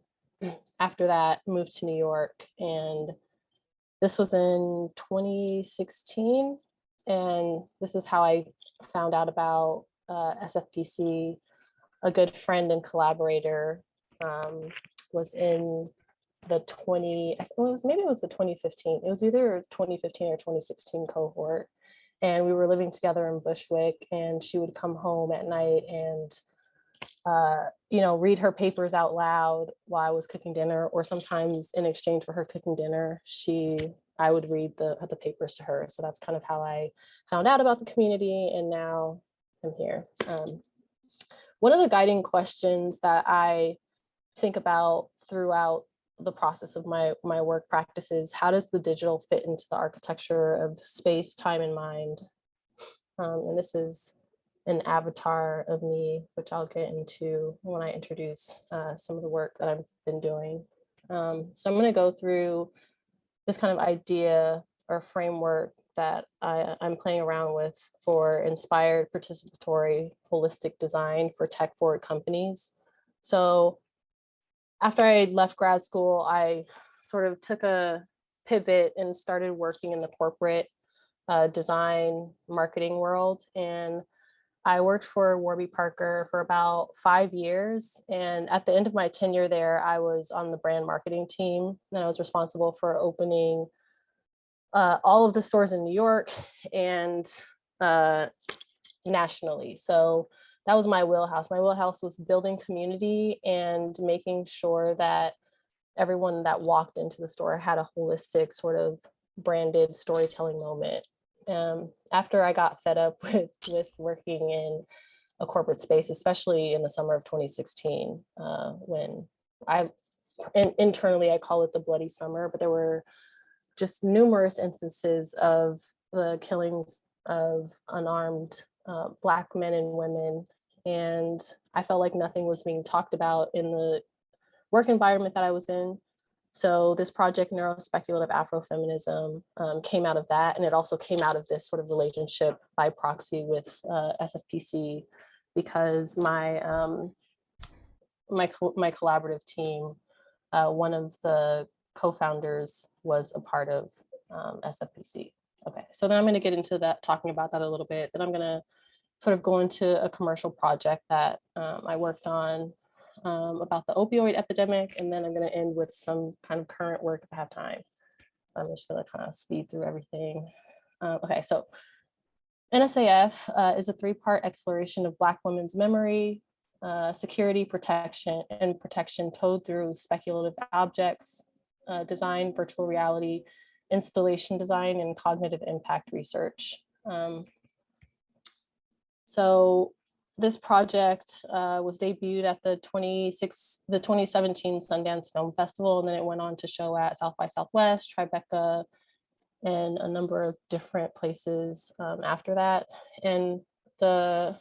after that, moved to New York. And this was in 2016. And this is how I found out about SFPC. A good friend and collaborator was in the 2015. It was either 2015 or 2016 cohort. And we were living together in Bushwick, and she would come home at night and read her papers out loud while I was cooking dinner, or sometimes in exchange for her cooking dinner, I would read the papers to her. So that's kind of how I found out about the community, and now I'm here. One of the guiding questions that I think about throughout the process of my work practices, how does the digital fit into the architecture of space, time, and mind? And this is an avatar of me, which I'll get into when I introduce some of the work that I've been doing. So I'm going to go through this kind of idea or framework that I'm playing around with for inspired, participatory, holistic design for tech-forward companies. So after I left grad school, I sort of took a pivot and started working in the corporate design marketing world. And I worked for Warby Parker for about 5 years. And at the end of my tenure there, I was on the brand marketing team. And I was responsible for opening all of the stores in New York and nationally. So that was my wheelhouse. My wheelhouse was building community and making sure that everyone that walked into the store had a holistic sort of branded storytelling moment. After I got fed up with working in a corporate space, especially in the summer of 2016, when internally I call it the bloody summer, but there were just numerous instances of the killings of unarmed Black men and women. And I felt like nothing was being talked about in the work environment that I was in. So this project, Neurospeculative Afrofeminism, came out of that. And it also came out of this sort of relationship by proxy with SFPC, because my collaborative team, one of the co-founders was a part of SFPC. Okay, so then I'm going to get into that, talking about that a little bit. Then I'm going to sort of go into a commercial project that I worked on about the opioid epidemic, and then I'm going to end with some kind of current work if I have time. I'm just going to kind of speed through everything. Okay, so NSAF is a 3-part exploration of Black women's memory, security, protection told through speculative objects, design, virtual reality, installation design, and cognitive impact research. So this project was debuted at the 2017 Sundance Film Festival, and then it went on to show at South by Southwest, Tribeca, and a number of different places after that. And the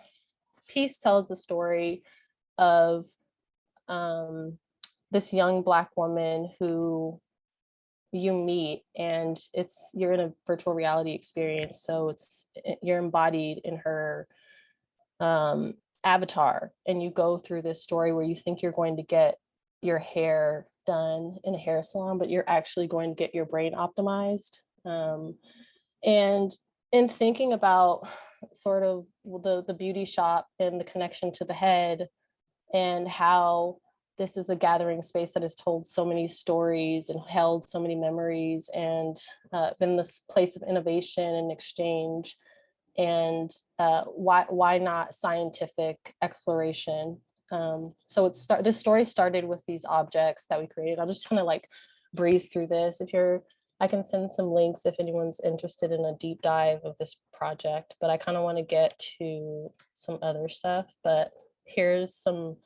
piece tells the story of this young Black woman who you meet, and you're in a virtual reality experience. So you're embodied in her avatar, and you go through this story where you think you're going to get your hair done in a hair salon, but you're actually going to get your brain optimized. And in thinking about sort of the beauty shop and the connection to the head, and how this is a gathering space that has told so many stories and held so many memories, and been this place of innovation and exchange. And why not scientific exploration? So this story started with these objects that we created. I'm just gonna like breeze through this. I can send some links if anyone's interested in a deep dive of this project, but I kind of want to get to some other stuff. But here's some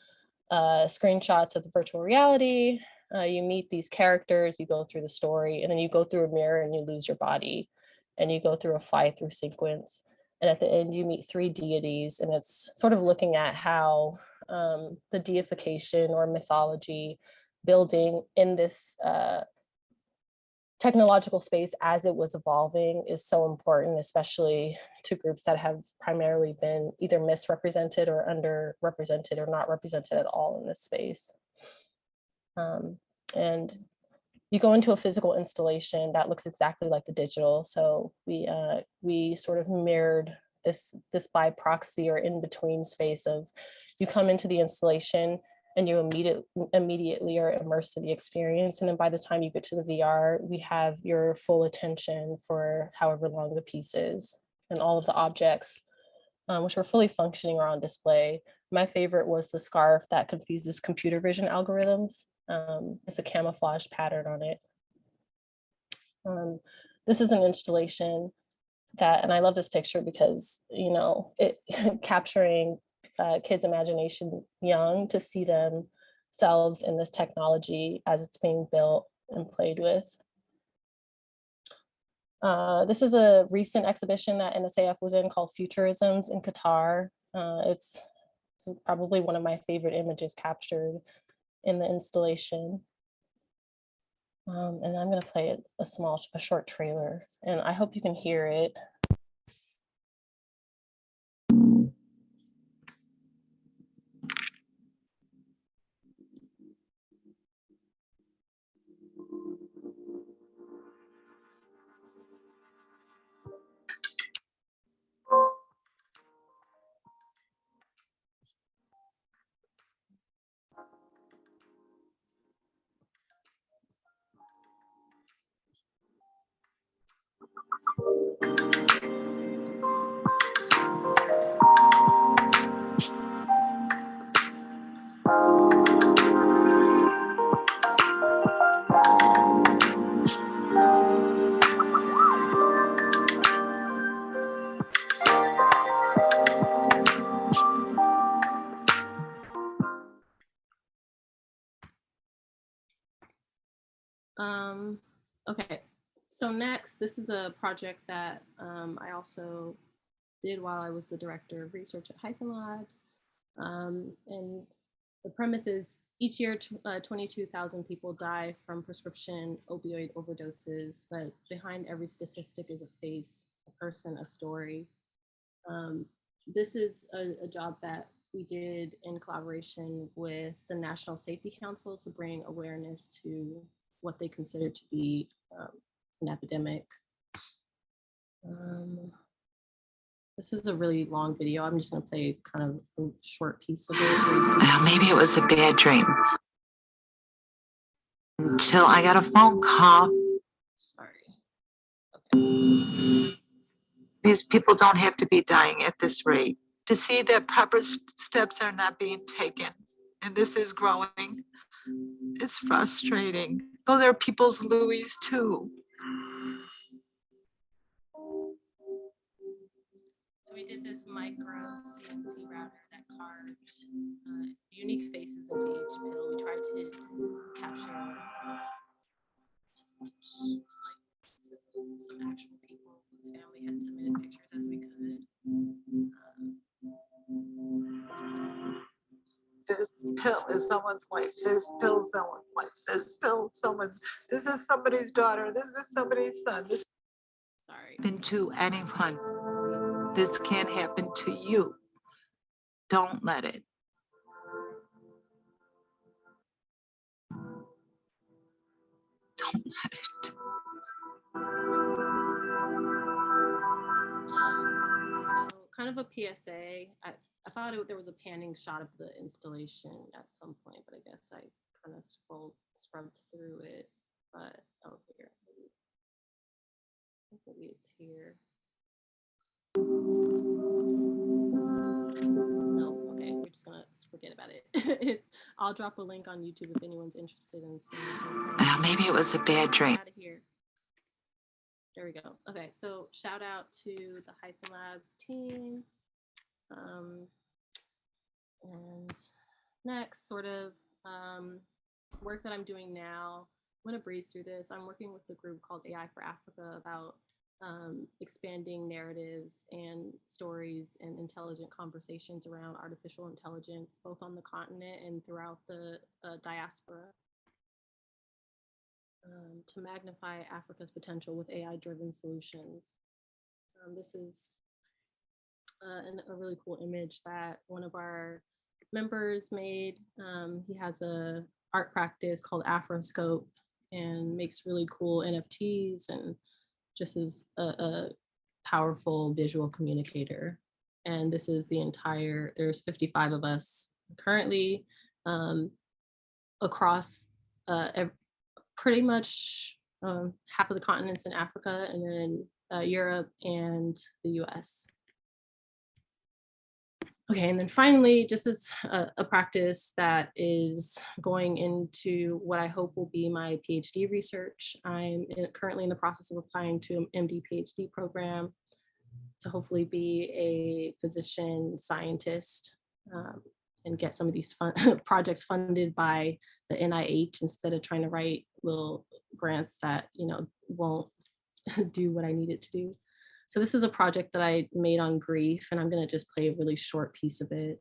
screenshots of the virtual reality. You meet these characters, you go through the story, and then you go through a mirror and you lose your body, and you go through a fly-through sequence. And at the end, you meet 3 deities, and it's sort of looking at how the deification or mythology building in this technological space as it was evolving is so important, especially to groups that have primarily been either misrepresented or underrepresented or not represented at all in this space. And you go into a physical installation that looks exactly like the digital. So we sort of mirrored this by proxy or in between space of, you come into the installation and you immediately are immersed in the experience. And then by the time you get to the VR, we have your full attention for however long the piece is, and all of the objects, which were fully functioning, are on display. My favorite was the scarf that confuses computer vision algorithms. It's a camouflage pattern on it. This is an installation that, and I love this picture because, you know, it capturing kids' imagination young, to see themselves in this technology as it's being built and played with. This is a recent exhibition that NSAF was in called Futurisms in Qatar. It's probably one of my favorite images captured in the installation. And I'm going to play a short trailer, and I hope you can hear it. Okay, so next, this is a project that I also did while I was the director of research at Hyphen Labs. And the premise is each year 22,000 people die from prescription opioid overdoses, but behind every statistic is a face, a person, a story. This is a job that we did in collaboration with the National Safety Council to bring awareness to what they consider to be an epidemic. This is a really long video. I'm just gonna play kind of a short piece of it. Maybe it was a bad dream. Until I got a phone call. Sorry. Okay. These people don't have to be dying at this rate. To see that proper steps are not being taken, and this is growing, it's frustrating. Those are people's Louis too. So we did this micro CNC router that carved unique faces into each pill. We tried to capture some actual people whose family had submitted pictures as we could. This pill is someone's life. This pill is someone's life. This pill is someone's. This is somebody's daughter. This is somebody's son. This happen to anyone. This can't happen to you. Don't let it. Don't let it. So kind of a PSA. I thought there was a panning shot of the installation at some point, but I guess I kind of scrubbed through it. But oh, here, maybe it's here. No, okay, we're just gonna forget about it. I'll drop a link on YouTube if anyone's interested in seeing. Maybe it was a bad dream. Out of here. There we go. Okay, so shout out to the Hyphen Labs team. And next, sort of work that I'm doing now, I'm going to breeze through this. I'm working with a group called AI for Africa about expanding narratives and stories and intelligent conversations around artificial intelligence, both on the continent and throughout the diaspora, to magnify Africa's potential with AI-driven solutions. This is a really cool image that one of our members made. He has a art practice called Afroscope and makes really cool NFTs and just is a powerful visual communicator. And this is the entire, there's 55 of us currently across pretty much half of the continents in Africa, and then Europe and the US. Okay, and then finally, just as a practice that is going into what I hope will be my PhD research. I'm currently in the process of applying to an MD PhD program to hopefully be a physician scientist and get some of these projects funded by the NIH instead of trying to write little grants that, you know, won't do what I need it to do. So this is a project that I made on grief, and I'm going to just play a really short piece of it.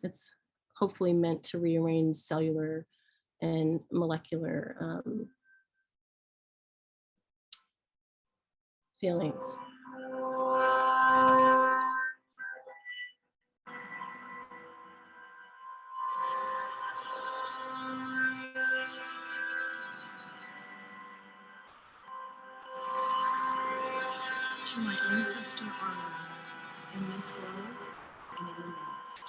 It's hopefully meant to rearrange cellular and molecular feelings. To my ancestor Omar, in this world and in the next.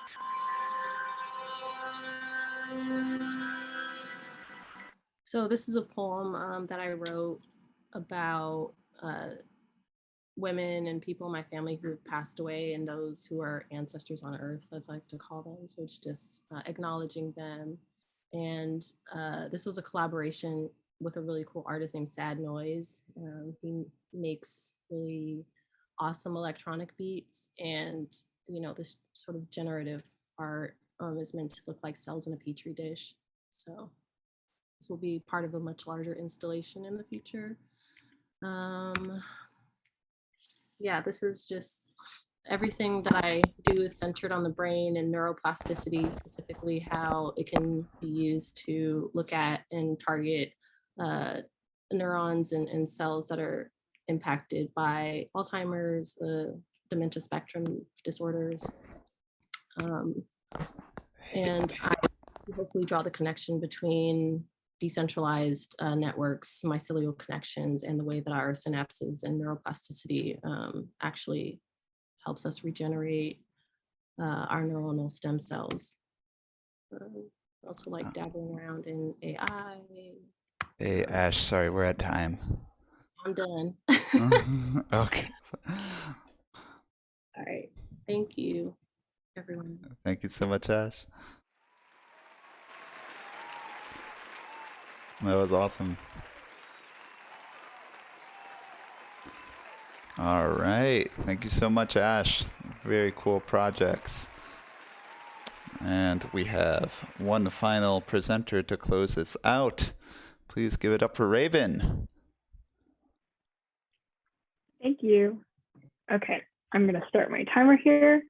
So this is a poem that I wrote about women and people in my family who have passed away and those who are ancestors on earth, as I like to call them. So it's just acknowledging them. And this was a collaboration with a really cool artist named Sad Noise. He makes really awesome electronic beats, and you know, this sort of generative art is meant to look like cells in a petri dish. So this will be part of a much larger installation in the future. Yeah, this is just everything that I do is centered on the brain and neuroplasticity, specifically how it can be used to look at and target neurons and cells that are impacted by Alzheimer's, the dementia spectrum disorders. And I hopefully draw the connection between decentralized networks, mycelial connections, and the way that our synapses and neuroplasticity actually helps us regenerate our neuronal stem cells. Also like dabbling around in AI. Hey, Ash, sorry, we're at time. I'm done. Okay. All right. Thank you, everyone. Thank you so much, Ash. That was awesome. All right. Thank you so much, Ash. Very cool projects. And we have one final presenter to close this out. Please give it up for Raven. Thank you. Okay, I'm going to start my timer here,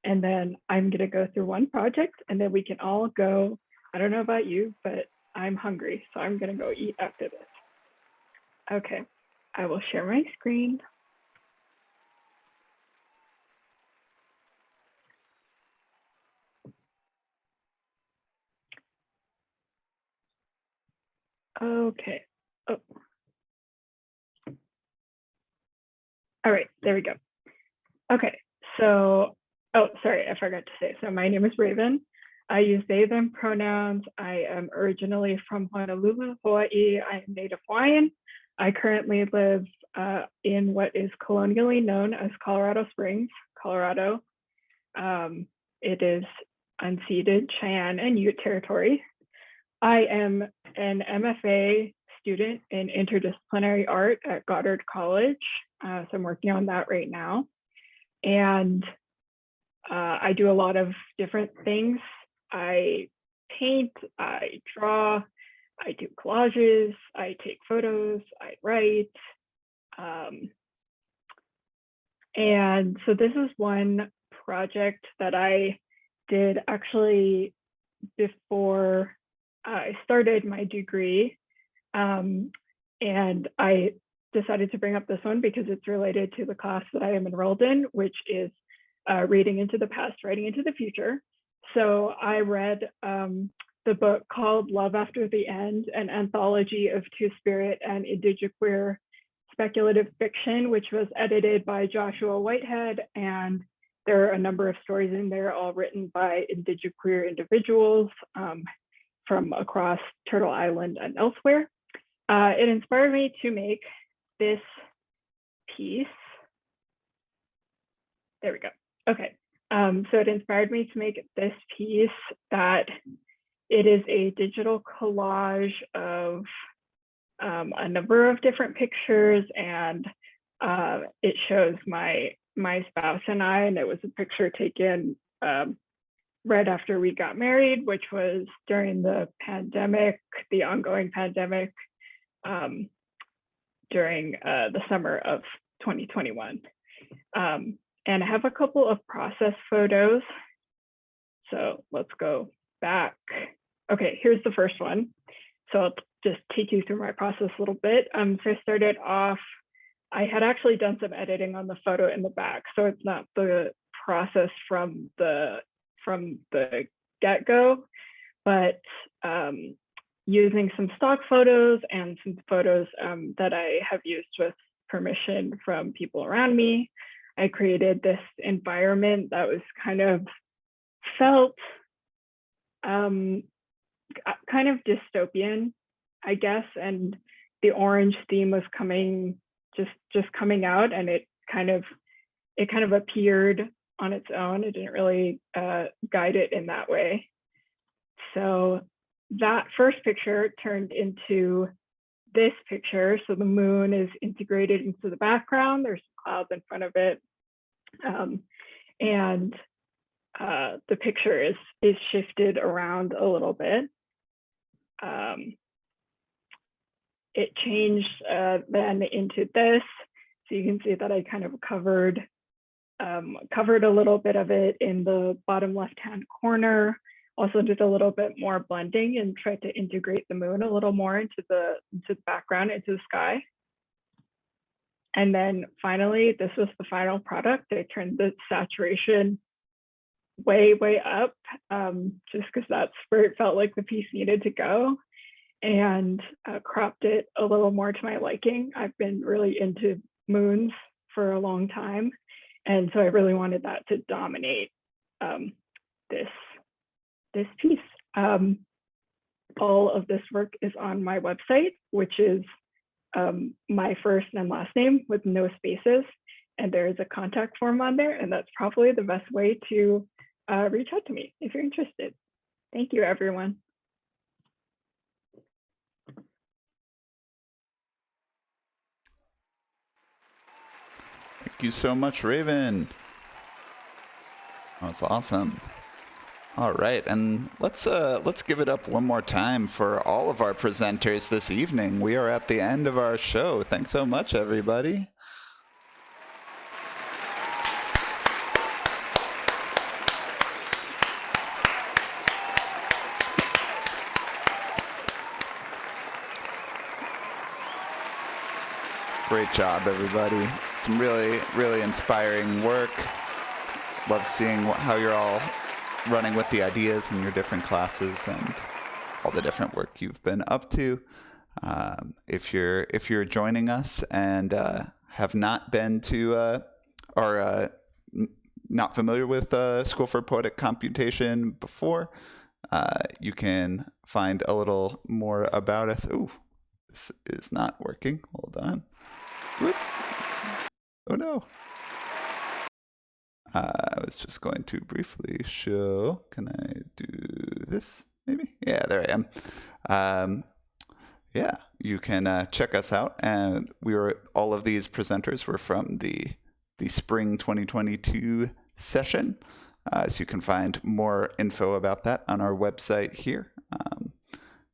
and then I'm going to go through one project, and then we can all go. I don't know about you, but I'm hungry, so I'm going to go eat after this. Okay, I will share my screen. Okay. Oh. All right, there we go. Okay, so, oh, sorry, I forgot to say. So my name is Raven. I use they, them pronouns. I am originally from Honolulu, Hawaii. I am Native Hawaiian. I currently live in what is colonially known as Colorado Springs, Colorado. It is unceded Cheyenne and Ute territory. I am an MFA student in interdisciplinary art at Goddard College. So I'm working on that right now. And I do a lot of different things. I paint, I draw, I do collages, I take photos, I write. And so this is one project that I did actually before I started my degree. And I decided to bring up this one because it's related to the class that I am enrolled in, which is Reading into the Past, Writing into the Future. So I read the book called Love After the End, an anthology of Two-Spirit and indigiqueer speculative fiction, which was edited by Joshua Whitehead. And there are a number of stories in there, all written by indigiqueer individuals from across Turtle Island and elsewhere. It inspired me to make this piece. There we go. Okay. So it inspired me to make this piece that it is a digital collage of a number of different pictures, and it shows my spouse and I, and it was a picture taken right after we got married, which was during the pandemic, the ongoing pandemic, during the summer of 2021. And I have a couple of process photos. So let's go back. Okay, here's the first one. So I'll just take you through my process a little bit. So I started off, I had actually done some editing on the photo in the back. So it's not the process from the get-go, but using some stock photos and some photos that I have used with permission from people around me, I created this environment that was kind of felt kind of dystopian, I guess, and the orange theme was just coming out, and it kind of appeared on its own. It didn't really guide it in that way. So that first picture turned into this picture. So the moon is integrated into the background. There's clouds in front of it. And the picture is shifted around a little bit. It changed then into this. So you can see that I kind of covered a little bit of it in the bottom left-hand corner. Also did a little bit more blending and tried to integrate the moon a little more into the background, into the sky. And then finally, this was the final product. I turned the saturation way up, just because that's where it felt like the piece needed to go, and cropped it a little more to my liking. I've been really into moons for a long time, and so I really wanted that to dominate this piece. All of this work is on my website, which is my first and last name with no spaces, and there is a contact form on there, and that's probably the best way to reach out to me if you're interested. Thank you, everyone. Thank you so much, Raven. That was awesome. All right, and let's give it up one more time for all of our presenters this evening. We are at the end of our show. Thanks so much, everybody. Great job, everybody. Some really inspiring work. Love seeing how you're all running with the ideas in your different classes and all the different work you've been up to. If you're joining us and have not been to or not familiar with School for Poetic Computation before, you can find a little more about us. Ooh, this is not working. Hold on. Whoop. Oh no. I was just going to briefly show. Can I do this? Maybe? Yeah, there I am. Yeah, you can check us out. And all of these presenters were from the spring 2022 session. So you can find more info about that on our website here.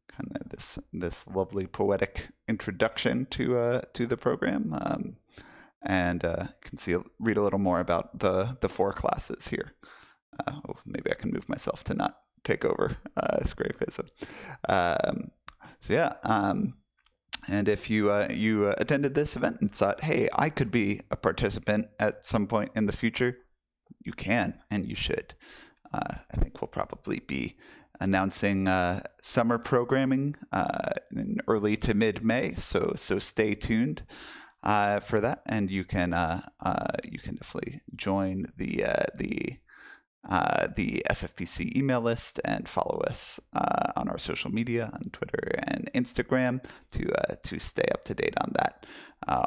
Kind of this lovely poetic introduction to the program. And you can read a little more about the 4 classes here. Maybe I can move myself to not take over Scrapism. So yeah, and if you attended this event and thought, hey, I could be a participant at some point in the future, you can and you should. I think we'll probably be announcing summer programming in early to mid-May, so stay tuned for that, and you can definitely join the SFPC email list and follow us on our social media on Twitter and Instagram to stay up to date on that.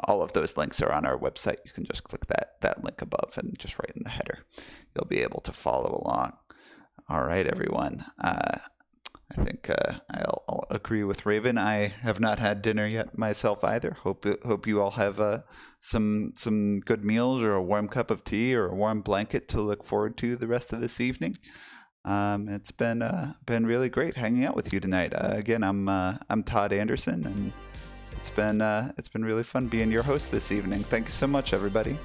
All of those links are on our website. You can just click that link above and just right in the header. You'll be able to follow along. All right, everyone. I think I'll agree with Raven. I have not had dinner yet myself either. Hope you all have some good meals or a warm cup of tea or a warm blanket to look forward to the rest of this evening. It's been really great hanging out with you tonight. Again, I'm Todd Anderson, and it's been really fun being your host this evening. Thank you so much, everybody.